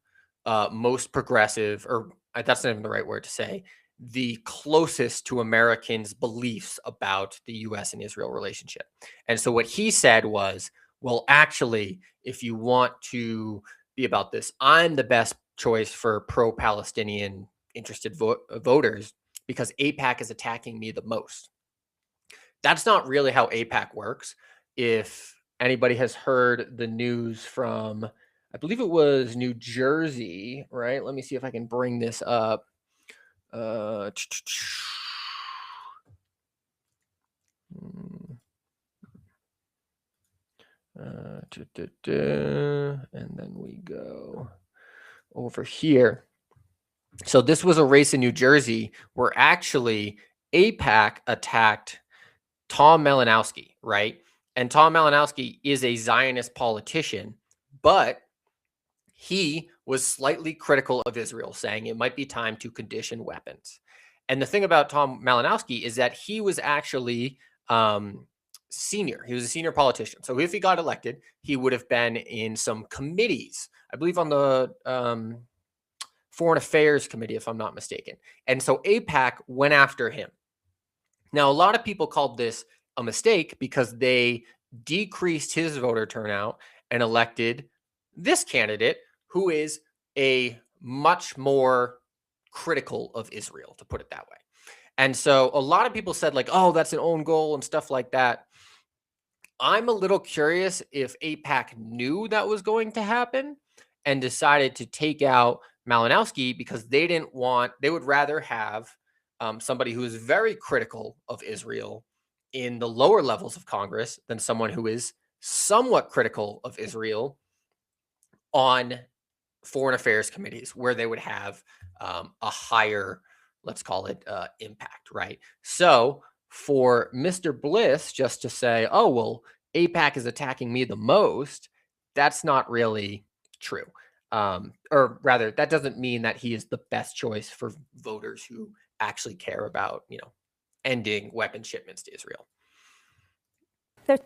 most progressive, or that's not even the right word to say, the closest to Americans' beliefs about the U.S. and Israel relationship. And so what he said was, well, actually, if you want to be about this, I'm the best choice for pro-Palestinian interested voters because AIPAC is attacking me the most. That's not really how AIPAC works. If anybody has heard the news from, I believe it was New Jersey, right? Let me see if I can bring this up. And then we go over here. So this was a race in New Jersey where actually AIPAC attacked Tom Malinowski, right? And Tom Malinowski is a Zionist politician, but he was slightly critical of Israel, saying it might be time to condition weapons. And the thing about Tom Malinowski is that he was actually senior. He was a senior politician. So if he got elected, he would have been in some committees, I believe on the Foreign Affairs Committee, if I'm not mistaken. And so AIPAC went after him. Now, a lot of people called this a mistake because they decreased his voter turnout and elected this candidate who is a much more critical of Israel, to put it that way. And so a lot of people said like, oh, that's an own goal and stuff like that. I'm a little curious if AIPAC knew that was going to happen and decided to take out Malinowski because they would rather have somebody who is very critical of Israel in the lower levels of Congress than someone who is somewhat critical of Israel on foreign affairs committees where they would have a higher, let's call it, impact, right? So for Mr. Bliss just to say, oh, well, AIPAC is attacking me the most, that's not really true. Or rather, that doesn't mean that he is the best choice for voters who actually care about, ending weapon shipments to Israel.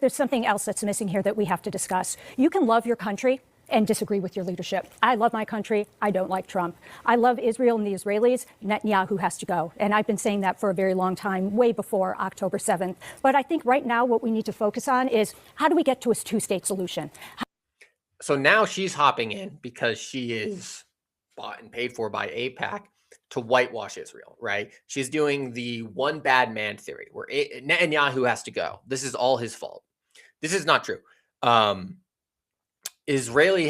There's something else that's missing here that we have to discuss. You can love your country and disagree with your leadership. I love my country. I don't like Trump. I love Israel and the Israelis. Netanyahu has to go. And I've been saying that for a very long time, way before October 7th. But I think right now what we need to focus on is how do we get to a two-state solution? So now she's hopping in because she is bought and paid for by AIPAC to whitewash Israel, right? She's doing the one bad man theory where Netanyahu has to go. This is all his fault. This is not true. Israel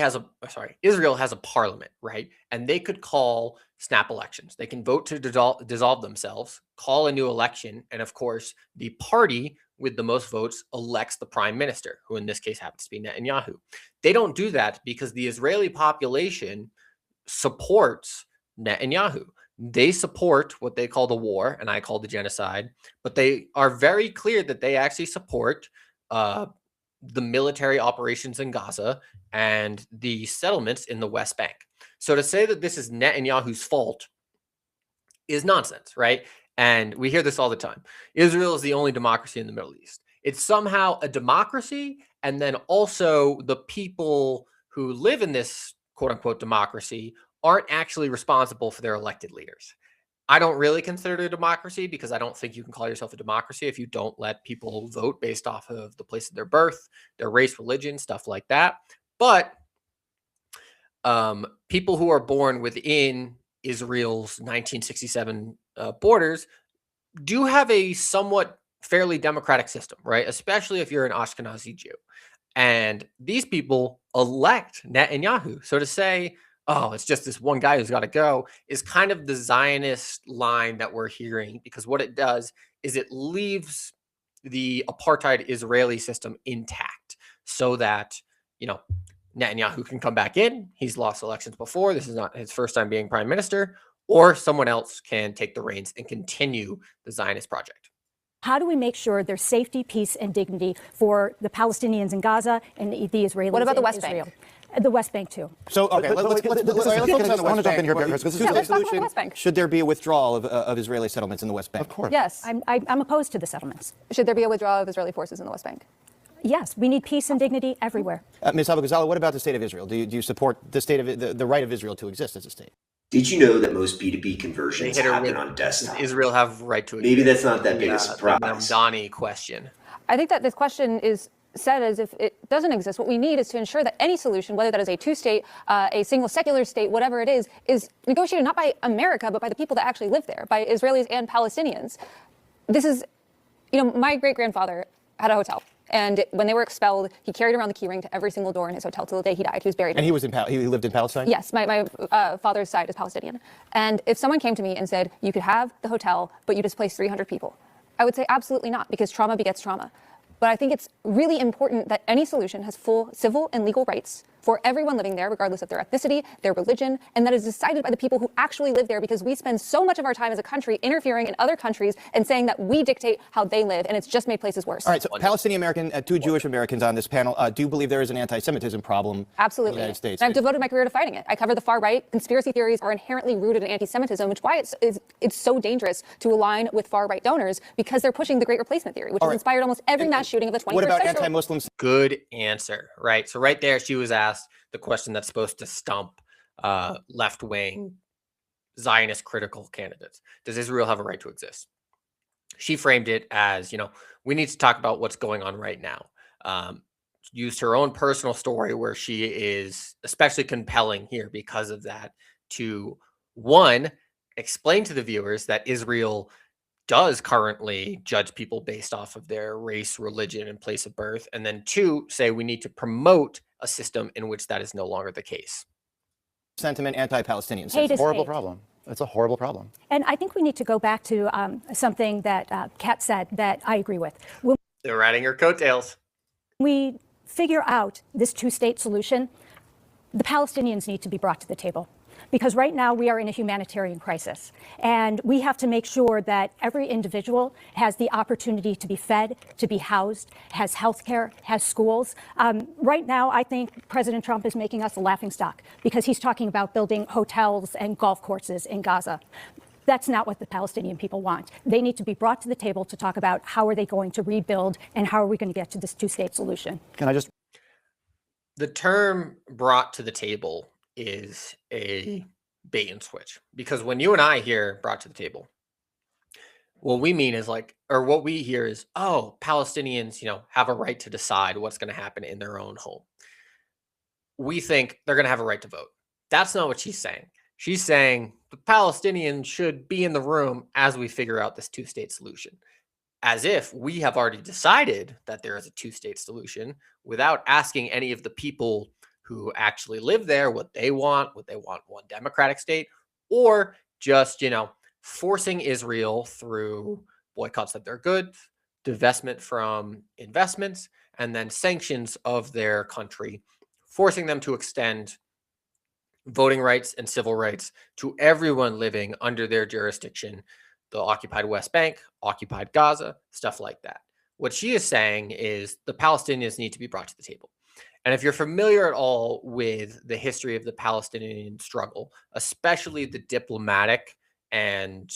has a parliament, right? And they could call snap elections. They can vote to dissolve themselves, call a new election. And of course, the party with the most votes elects the prime minister, who in this case happens to be Netanyahu. They don't do that because the Israeli population supports Netanyahu. They support what they call the war, and I call the genocide, but they are very clear that they actually support the military operations in Gaza and the settlements in the West Bank. So to say that this is Netanyahu's fault is nonsense, right? And we hear this all the time. Israel is the only democracy in the Middle East. It's somehow a democracy, and then also the people who live in this quote-unquote democracy aren't actually responsible for their elected leaders. I don't really consider it a democracy because I don't think you can call yourself a democracy if you don't let people vote based off of the place of their birth, their race, religion, stuff like that. But people who are born within Israel's 1967 borders do have a somewhat fairly democratic system, right? Especially if you're an Ashkenazi Jew. And these people elect Netanyahu. So to say, oh, it's just this one guy who's got to go is kind of the Zionist line that we're hearing, because what it does is it leaves the apartheid Israeli system intact so that, Netanyahu can come back in. He's lost elections before. This is not his first time being prime minister, or someone else can take the reins and continue the Zionist project. How do we make sure there's safety, peace, and dignity for the Palestinians in Gaza and the Israelis? What about the in West Israel? Bank? The West Bank, too. So, okay, let's focus on the West Bank. Let's talk about the West Bank. Should there be a withdrawal of Israeli settlements in the West Bank? Of course. Yes. I'm opposed to the settlements. Should there be a withdrawal of Israeli forces in the West Bank? Yes, we need peace and dignity everywhere. Ms. Abughazaleh, what about the state of Israel? Do you support the state of the right of Israel to exist as a state? Did you know that most B2B conversions happen on desktop? Does Israel have right to exist? Maybe that's not that big a surprise. The Namdani question. I think that this question is said as if it doesn't exist. What we need is to ensure that any solution, whether that is a two-state, a single secular state, whatever it is negotiated not by America, but by the people that actually live there, by Israelis and Palestinians. This is, my great-grandfather had a hotel. And when they were expelled, he carried around the key ring to every single door in his hotel till the day he died. He was buried. And he lived in Palestine? Yes, my father's side is Palestinian. And if someone came to me and said, you could have the hotel, but you displaced 300 people, I would say absolutely not, because trauma begets trauma. But I think it's really important that any solution has full civil and legal rights for everyone living there, regardless of their ethnicity, their religion, and that is decided by the people who actually live there, because we spend so much of our time as a country interfering in other countries and saying that we dictate how they live, and it's just made places worse. All right, so Palestinian American, two Jewish Americans on this panel do believe there is an anti-Semitism problem Absolutely. in the United States. And I've devoted my career to fighting it. I cover the far right. Conspiracy theories are inherently rooted in anti-Semitism, which is why it's so dangerous to align with far right donors, because they're pushing the Great Replacement theory, which has inspired almost every mass shooting of the 21st century. What about anti-Muslims? Good answer, right? So right there, she was asked the question that's supposed to stump left-wing Zionist critical candidates. Does Israel have a right to exist? She framed it as, we need to talk about what's going on right now. Used her own personal story where she is especially compelling here because of that to, one, explain to the viewers that Israel does currently judge people based off of their race, religion, and place of birth. And then two, say we need to promote a system in which that is no longer the case. Sentiment, anti-Palestinian Hate sentiment. is Horrible hate. problem. It's a horrible problem. And I think we need to go back to something that Kat said that I agree with. When They're riding her coattails. we figure out this two-state solution, the Palestinians need to be brought to the table. Because right now we are in a humanitarian crisis. And we have to make sure that every individual has the opportunity to be fed, to be housed, has health care, has schools. Right now, I think President Trump is making us a laughingstock because he's talking about building hotels and golf courses in Gaza. That's not what the Palestinian people want. They need to be brought to the table to talk about how are they going to rebuild and how are we going to get to this two-state solution. Can I just... The term brought to the table is a bait and switch, because when you and I hear brought to the table, what we mean is what we hear is, oh, Palestinians, have a right to decide what's going to happen in their own home. We think they're going to have a right to vote. That's not what she's saying. She's saying the Palestinians should be in the room as we figure out this two-state solution, as if we have already decided that there is a two-state solution without asking any of the people who actually live there what they want one democratic state, or just, forcing Israel through boycotts of their goods, divestment from investments, and then sanctions of their country, forcing them to extend voting rights and civil rights to everyone living under their jurisdiction, the occupied West Bank, occupied Gaza, stuff like that. What she is saying is the Palestinians need to be brought to the table. And if you're familiar at all with the history of the Palestinian struggle, especially the diplomatic and,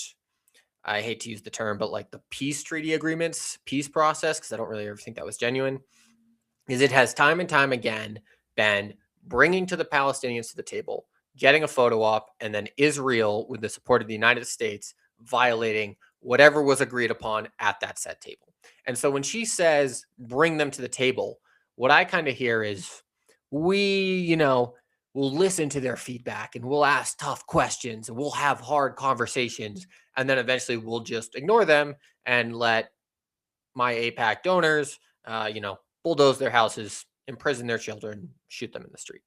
I hate to use the term, but the peace treaty agreements, peace process, because I don't really ever think that was genuine, is it has time and time again been bringing to the Palestinians to the table, getting a photo op, and then Israel, with the support of the United States, violating whatever was agreed upon at that said table. And so when she says bring them to the table, what I kind of hear is we, we'll listen to their feedback and we'll ask tough questions and we'll have hard conversations. And then eventually we'll just ignore them and let my AIPAC donors, bulldoze their houses, imprison their children, shoot them in the street.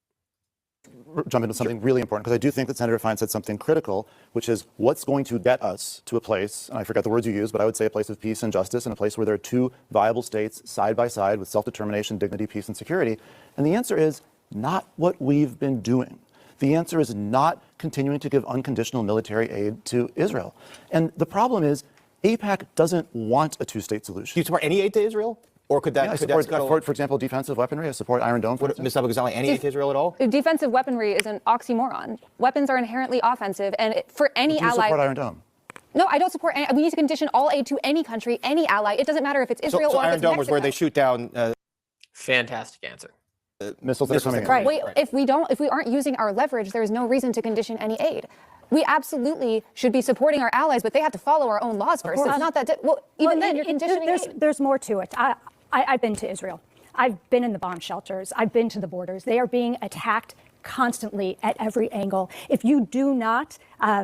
Jump into something really important, because I do think that Senator Fine said something critical, which is what's going to get us to a place, and I forget the words you used, but I would say a place of peace and justice, and a place where there are two viable states side by side with self-determination, dignity, peace, and security. And the answer is not what we've been doing. The answer is not continuing to give unconditional military aid to Israel. And the problem is AIPAC doesn't want a two-state solution. Do you support any aid to Israel? Or could that, Yeah, I could support, that scuttle, for example, defensive weaponry. I support Iron Dome. Ms. Abughazaleh, any aid to Israel at all? Defensive weaponry is an oxymoron. Weapons are inherently offensive, and for any Do you ally. support Iron Dome? No, I don't support any. We need to condition all aid to any country, any ally. It doesn't matter if it's Israel So or if Iron it's Dome was where they Mexico. shoot down Fantastic answer. Missiles that are coming in. Right. Wait, if we aren't using our leverage, there is no reason to condition any aid. We absolutely should be supporting our allies, but they have to follow our own laws first. It's not that. Even then, you're conditioning aid. There's more to it. I've been to Israel. I've been in the bomb shelters. I've been to the borders. They are being attacked constantly at every angle. If you do not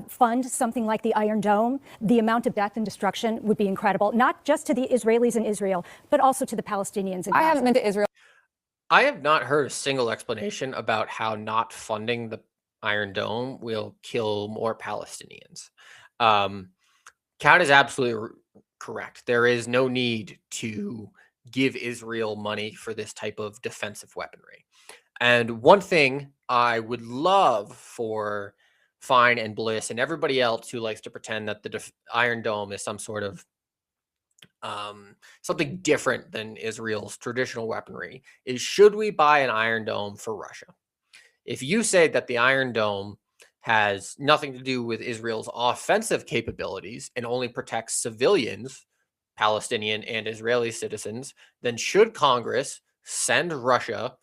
fund something like the Iron Dome, the amount of death and destruction would be incredible, not just to the Israelis in Israel, but also to the Palestinians in Gaza. I haven't been to Israel. I have not heard a single explanation about how not funding the Iron Dome will kill more Palestinians. Kat is absolutely correct. There is no need to give Israel money for this type of defensive weaponry. And one thing I would love for Fine and Bliss and everybody else who likes to pretend that the Iron Dome is some sort of something different than Israel's traditional weaponry is, should we buy an Iron Dome for Russia? If you say that the Iron Dome has nothing to do with Israel's offensive capabilities and only protects civilians, Palestinian and Israeli citizens, then should Congress send Russia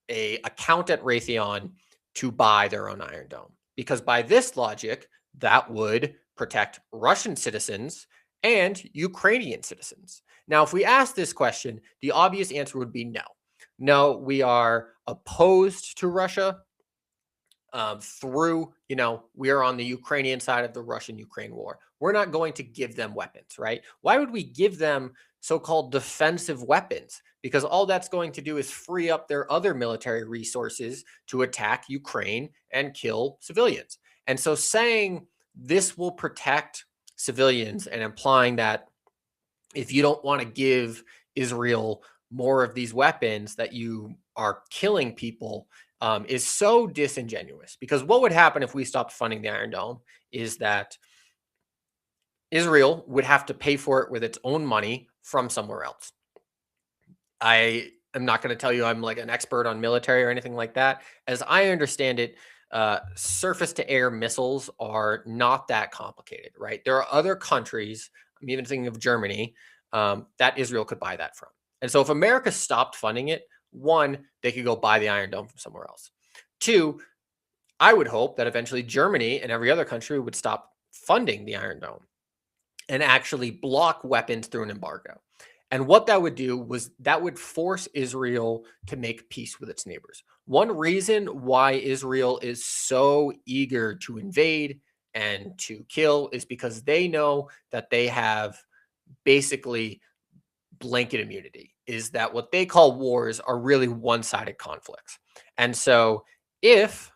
an account at Raytheon to buy their own Iron Dome? because by this logic, that would protect Russian citizens and Ukrainian citizens. Now, if we ask this question, the obvious answer would be no. No, we are opposed to Russia through, we are on the Ukrainian side of the Russian-Ukraine war. We're not going to give them weapons, right? Why would we give them so-called defensive weapons? Because all that's going to do is free up their other military resources to attack Ukraine and kill civilians. And so saying this will protect civilians and implying that if you don't want to give Israel more of these weapons, that you are killing people, is so disingenuous. Because what would happen if we stopped funding the Iron Dome is that Israel would have to pay for it with its own money from somewhere else. I am not going to tell you I'm like an expert on military or anything like that. As I understand it, surface to air missiles are not that complicated, right? There are other countries, I'm even thinking of Germany, that Israel could buy that from. And so if America stopped funding it, one, they could go buy the Iron Dome from somewhere else. Two, I would hope that eventually Germany and every other country would stop funding the Iron Dome and actually block weapons through an embargo. And what that would do was that would force Israel to make peace with its neighbors. One reason why Israel is so eager to invade and to kill is because they know that they have basically blanket immunity, is that what they call wars are really one-sided conflicts. And so if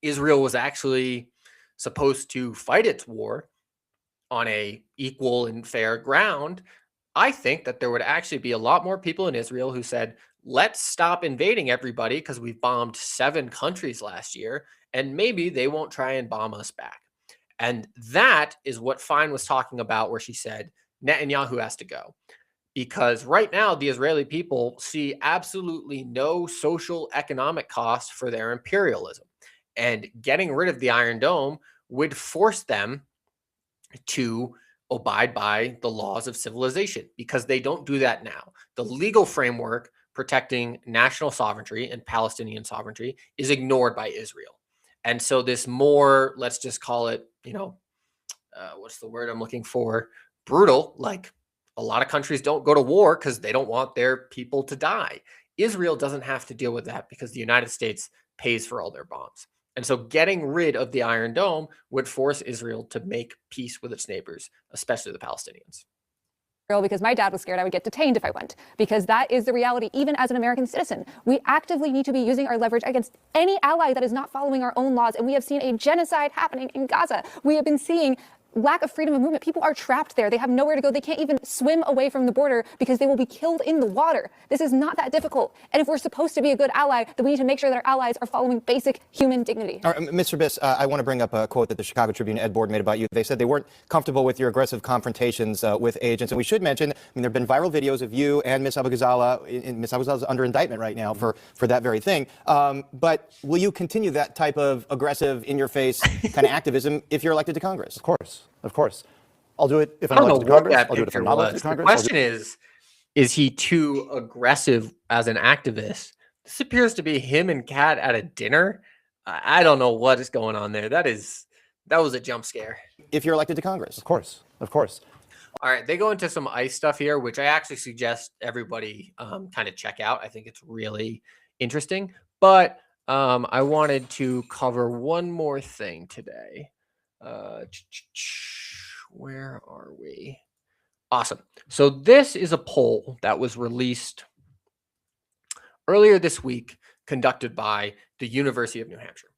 Israel was actually supposed to fight its war on a equal and fair ground, I think that there would actually be a lot more people in Israel who said, let's stop invading everybody because we've bombed 7 countries last year, and maybe they won't try and bomb us back. And that is what Fine was talking about, where she said Netanyahu has to go. Because right now, the Israeli people see absolutely no social economic cost for their imperialism. And getting rid of the Iron Dome would force them to abide by the laws of civilization, because they don't do that now. The legal framework protecting national sovereignty and Palestinian sovereignty is ignored by Israel. And so this more, let's just call it, what's the word I'm looking for? Brutal. Like, a lot of countries don't go to war because they don't want their people to die. Israel doesn't have to deal with that because the United States pays for all their bombs. And so getting rid of the Iron Dome would force Israel to make peace with its neighbors, especially the Palestinians. Because my dad was scared I would get detained if I went, because that is the reality even as an American citizen. We actively need to be using our leverage against any ally that is not following our own laws, and we have seen a genocide happening in Gaza. We have been seeing lack of freedom of movement. People are trapped there. They have nowhere to go. They can't even swim away from the border because they will be killed in the water. This is not that difficult. And if we're supposed to be a good ally, then we need to make sure that our allies are following basic human dignity. All right, Mr. Biss, I want to bring up a quote that the Chicago Tribune Ed Board made about you. They said they weren't comfortable with your aggressive confrontations with agents. And we should mention, there have been viral videos of you and Ms. Abughazaleh. Ms. Abughazaleh is under indictment right now for that very thing. But will you continue that type of aggressive, in-your-face kind of activism if you're elected to Congress? Of course. Of course. I'll do it if I'm elected to Congress. I'll do it if I'm not elected to Congress. The question is he too aggressive as an activist? This appears to be him and Kat at a dinner. I don't know what is going on there. That was a jump scare. If you're elected to Congress. Of course. Of course. All right. They go into some ICE stuff here, which I actually suggest everybody kind of check out. I think it's really interesting. But I wanted to cover one more thing today. Where are we? Awesome. So this is a poll that was released earlier this week, conducted by the University of New Hampshire.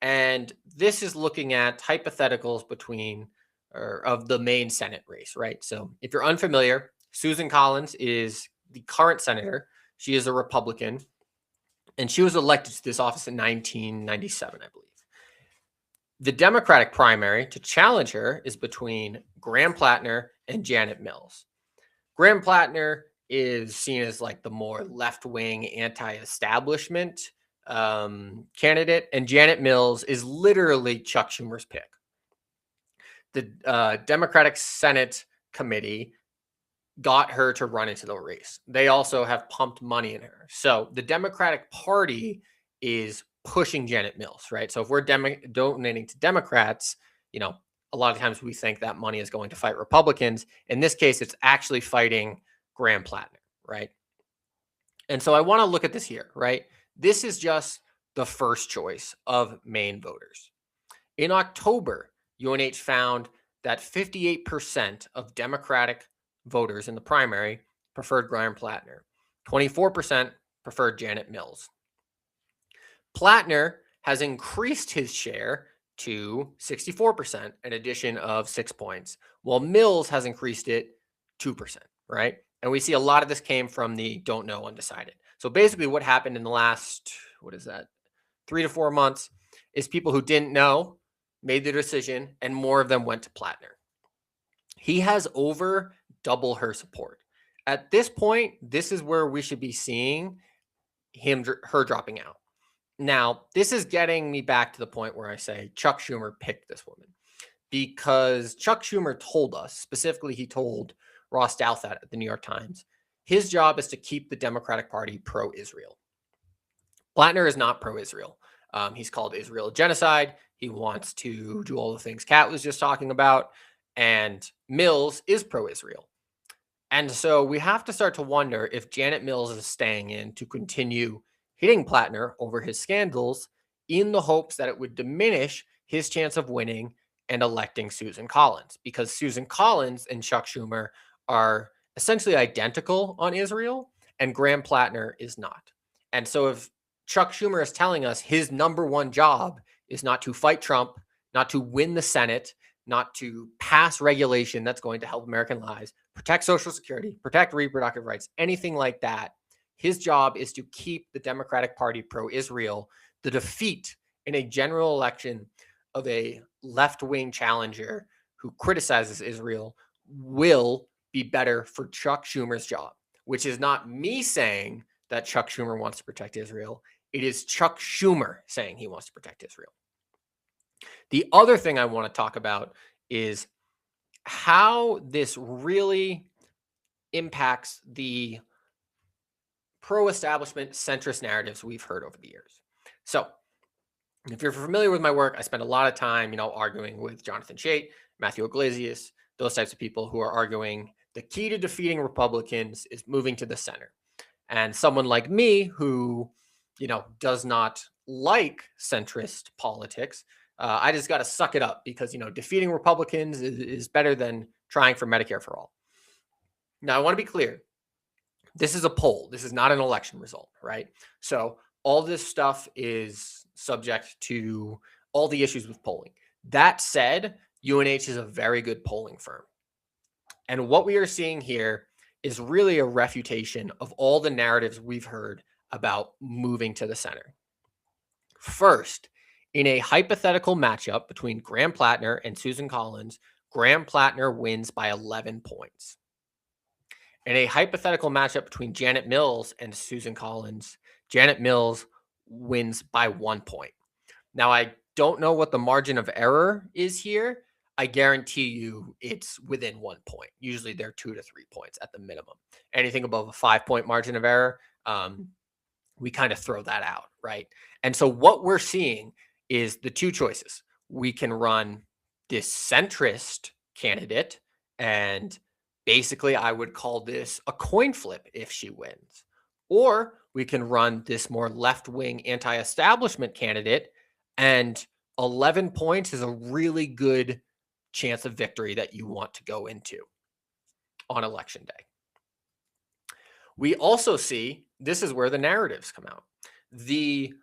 And this is looking at hypotheticals of the main Senate race, right? So if you're unfamiliar, Susan Collins is the current senator. She is a Republican, and she was elected to this office in 1997, I believe. The Democratic primary to challenge her is between Graham Plattner and Janet Mills. Graham Plattner is seen as like the more left-wing, anti-establishment candidate, and Janet Mills is literally Chuck Schumer's pick. The Democratic Senate committee got her to run into the race. They also have pumped money in her. So the Democratic Party is pushing Janet Mills, right? So if we're donating to Democrats, a lot of times we think that money is going to fight Republicans. In this case, it's actually fighting Graham Plattner, right? And so I want to look at this here, right? This is just the first choice of Maine voters. In October, UNH found that 58% of Democratic voters in the primary preferred Graham Plattner. 24% preferred Janet Mills. Plattner has increased his share to 64%, an addition of 6 points, while Mills has increased it 2%, right? And we see a lot of this came from the don't know, undecided. So basically what happened in the last, 3 to 4 months is people who didn't know made the decision, and more of them went to Plattner. He has over double her support. At this point, this is where we should be seeing her dropping out. Now, this is getting me back to the point where I say Chuck Schumer picked this woman, because Chuck Schumer told us, specifically he told Ross Douthat at the New York Times, his job is to keep the Democratic Party pro-Israel. Plattner is not pro-Israel. He's called Israel a genocide. He wants to do all the things Kat was just talking about. And Mills is pro-Israel. And so we have to start to wonder if Janet Mills is staying in to continue hitting Plattner over his scandals in the hopes that it would diminish his chance of winning and electing Susan Collins, because Susan Collins and Chuck Schumer are essentially identical on Israel, and Graham Plattner is not. And so if Chuck Schumer is telling us his number one job is not to fight Trump, not to win the Senate, not to pass regulation that's going to help American lives, protect Social Security, protect reproductive rights, anything like that, his job is to keep the Democratic Party pro-Israel. The defeat in a general election of a left-wing challenger who criticizes Israel will be better for Chuck Schumer's job, which is not me saying that Chuck Schumer wants to protect Israel. It is Chuck Schumer saying he wants to protect Israel. The other thing I want to talk about is how this really impacts the pro-establishment centrist narratives we've heard over the years. So if you're familiar with my work, I spend a lot of time, arguing with Jonathan Chait, Matthew Iglesias, those types of people who are arguing the key to defeating Republicans is moving to the center. And someone like me who, does not like centrist politics, I just got to suck it up because, defeating Republicans is better than trying for Medicare for all. Now, I want to be clear. This is a poll. This is not an election result, right? So all this stuff is subject to all the issues with polling. That said, UNH is a very good polling firm. And what we are seeing here is really a refutation of all the narratives we've heard about moving to the center. First, in a hypothetical matchup between Graham Plattner and Susan Collins, Graham Plattner wins by 11 points. In a hypothetical matchup between Janet Mills and Susan Collins, Janet Mills wins by 1 point. Now, I don't know what the margin of error is here. I guarantee you it's within 1 point. Usually they're 2 to 3 points at the minimum. Anything above a 5-point margin of error, we kind of throw that out, right? And so what we're seeing is the two choices. We can run this centrist candidate, and basically I would call this a coin flip if she wins. Or we can run this more left-wing anti-establishment candidate, and 11 points is a really good chance of victory that you want to go into on election day. We also see, this is where the narratives come out. The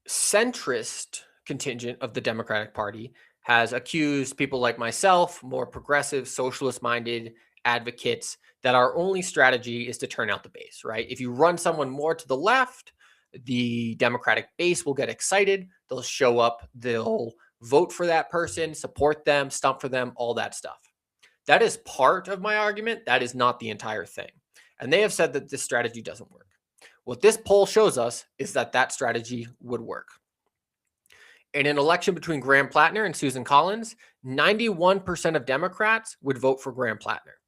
centrist contingent of the Democratic Party has accused people like myself, more progressive, socialist-minded advocates, that our only strategy is to turn out the base, right? If you run someone more to the left, the Democratic base will get excited. They'll show up. They'll vote for that person, support them, stump for them, all that stuff. That is part of my argument. That is not the entire thing. And they have said that this strategy doesn't work. What this poll shows us is that that strategy would work. In an election between Graham Plattner and Susan Collins, 91% of Democrats would vote for Graham Plattner.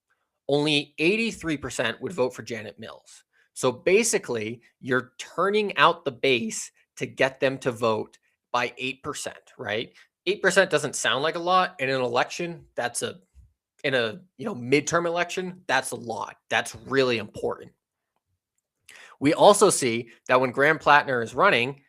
Only 83% would vote for Janet Mills. So basically, you're turning out the base to get them to vote by 8%, right? 8% doesn't sound like a lot in an election. In a midterm election, that's a lot. That's really important. We also see that when Graham Plattner is running,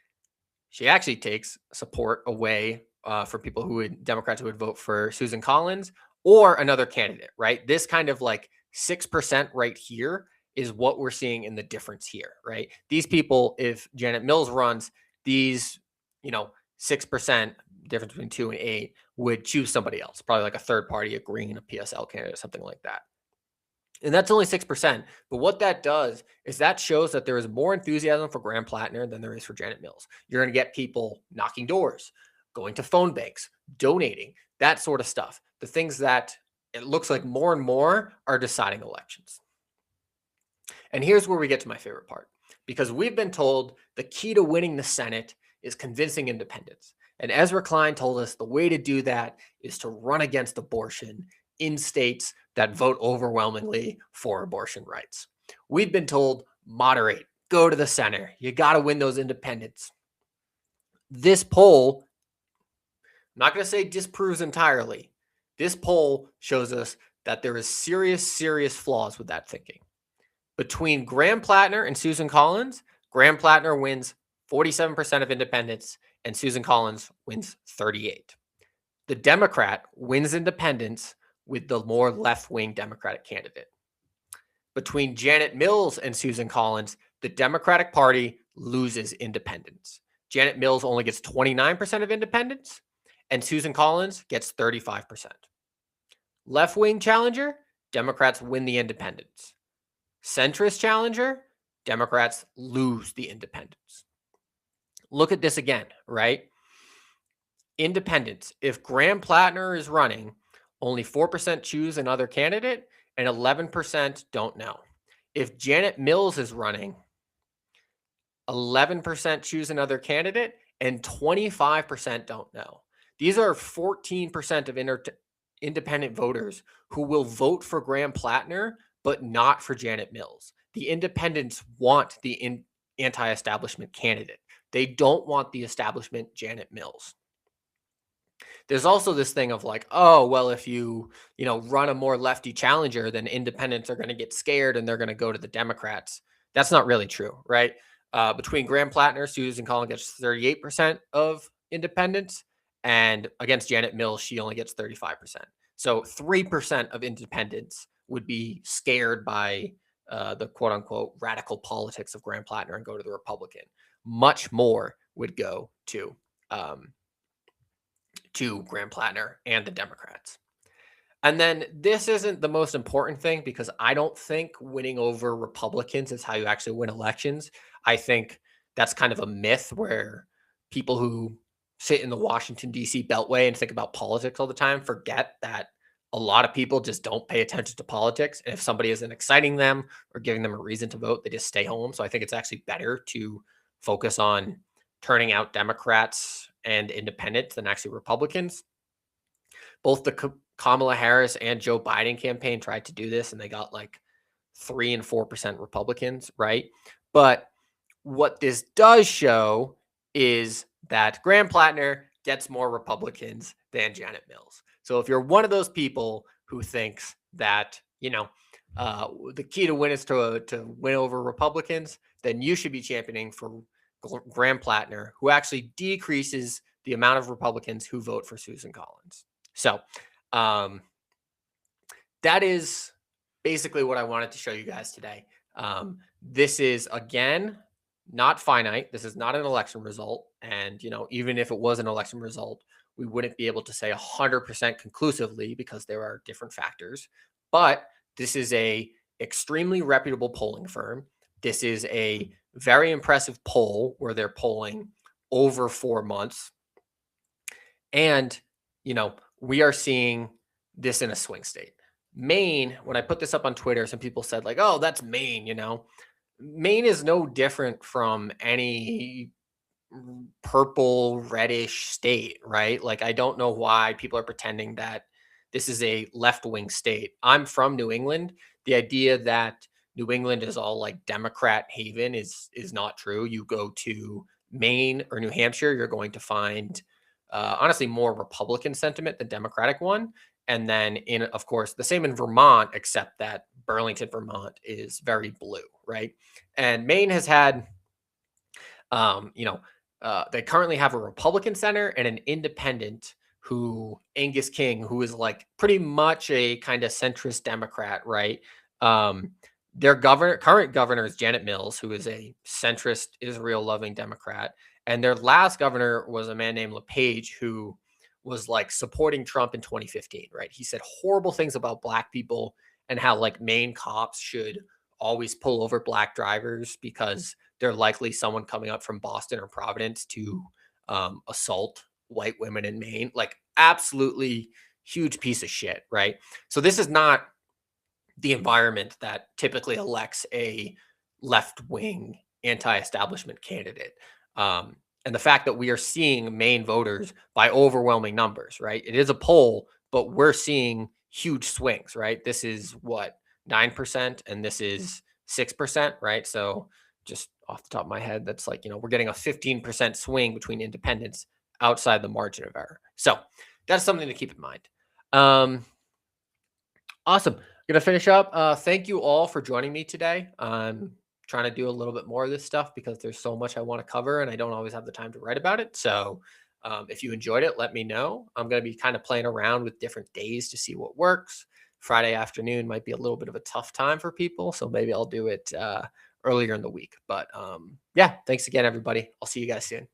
she actually takes support away from people Democrats who would vote for Susan Collins or another candidate, right? This kind of like 6% right here is what we're seeing in the difference here, right? These people, if Janet Mills runs, these, 6% difference between 2 and 8 would choose somebody else, probably like a third party, a Green, a PSL candidate, something like that. And that's only 6%. But what that does is that shows that there is more enthusiasm for Graham Plattner than there is for Janet Mills. You're going to get people knocking doors, going to phone banks, donating, that sort of stuff. The things that it looks like more and more are deciding elections. And here's where we get to my favorite part, because we've been told the key to winning the Senate is convincing independents. And Ezra Klein told us the way to do that is to run against abortion in states that vote overwhelmingly for abortion rights. We've been told moderate, go to the center. You got to win those independents. This poll, I'm not going to say disproves entirely. This poll shows us that there is serious flaws with that thinking. Between Graham Plattner and Susan Collins, Graham Plattner wins 47% of independents and Susan Collins wins 38%. The Democrat wins independents with the more left-wing Democratic candidate. Between Janet Mills and Susan Collins, the Democratic Party loses independents. Janet Mills only gets 29% of independents, and Susan Collins gets 35%. Left-wing challenger, Democrats win the independents. Centrist challenger, Democrats lose the independents. Look at this again, right? Independents. If Graham Plattner is running, only 4% choose another candidate and 11% don't know. If Janet Mills is running, 11% choose another candidate and 25% don't know. These are 14% of independent voters who will vote for Graham Plattner, but not for Janet Mills. The independents want the anti-establishment candidate. They don't want the establishment Janet Mills. There's also this thing of like, oh, well, if you run a more lefty challenger, then independents are going to get scared and they're going to go to the Democrats. That's not really true, right? Between Graham Plattner, Susan Collins gets 38% of independents, and against Janet Mills, she only gets 35%. So 3% of independents would be scared by the quote unquote radical politics of Graham Plattner and go to the Republican. Much more would go to Graham Plattner and the Democrats. And then this isn't the most important thing, because I don't think winning over Republicans is how you actually win elections. I think that's kind of a myth where people who sit in the Washington, D.C. Beltway and think about politics all the time forget that a lot of people just don't pay attention to politics. And if somebody isn't exciting them or giving them a reason to vote, they just stay home. So I think it's actually better to focus on turning out Democrats and independents than actually Republicans. Both the Kamala Harris and Joe Biden campaign tried to do this, and they got like 3 and 4% Republicans, right? But what this does show is that Graham Plattner gets more Republicans than Janet Mills. So if you're one of those people who thinks that, the key to win is to win over Republicans, then you should be championing for Graham Plattner, who actually decreases the amount of Republicans who vote for Susan Collins. So that is basically what I wanted to show you guys today. This is, again, not finite. This is not an election result. And, even if it was an election result, we wouldn't be able to say 100% conclusively because there are different factors. But this is a extremely reputable polling firm. This is a very impressive poll where they're polling over 4 months. And, we are seeing this in a swing state. Maine, when I put this up on Twitter, some people said like, oh, that's Maine, Maine is no different from any purple reddish state, right? Like, I don't know why people are pretending that this is a left-wing state. I'm from New England. The idea that New England is all like Democrat haven is not true. You go to Maine or New Hampshire, you're going to find honestly more Republican sentiment than Democratic one. And then of course, the same in Vermont, except that Burlington, Vermont is very blue, right? And Maine has had, they currently have a Republican senator and an independent Angus King, who is like pretty much a kind of centrist Democrat, right? Their current governor is Janet Mills, who is a centrist, Israel-loving Democrat. And their last governor was a man named LePage, who was like supporting Trump in 2015, right? He said horrible things about black people and how like Maine cops should always pull over black drivers because they're likely someone coming up from Boston or Providence to assault white women in Maine. Like absolutely huge piece of shit, right? So this is not the environment that typically elects a left-wing anti-establishment candidate. And the fact that we are seeing Maine voters by overwhelming numbers, right? It is a poll, but we're seeing huge swings, right? This is what, 9%, and this is 6%, right? So just off the top of my head, that's like, we're getting a 15% swing between independents outside the margin of error. So that's something to keep in mind. Awesome. Gonna finish up. Thank you all for joining me today. I'm trying to do a little bit more of this stuff because there's so much I want to cover and I don't always have the time to write about it. So if you enjoyed it, let me know. I'm going to be kind of playing around with different days to see what works. Friday afternoon might be a little bit of a tough time for people, so maybe I'll do it earlier in the week. But yeah, thanks again, everybody. I'll see you guys soon.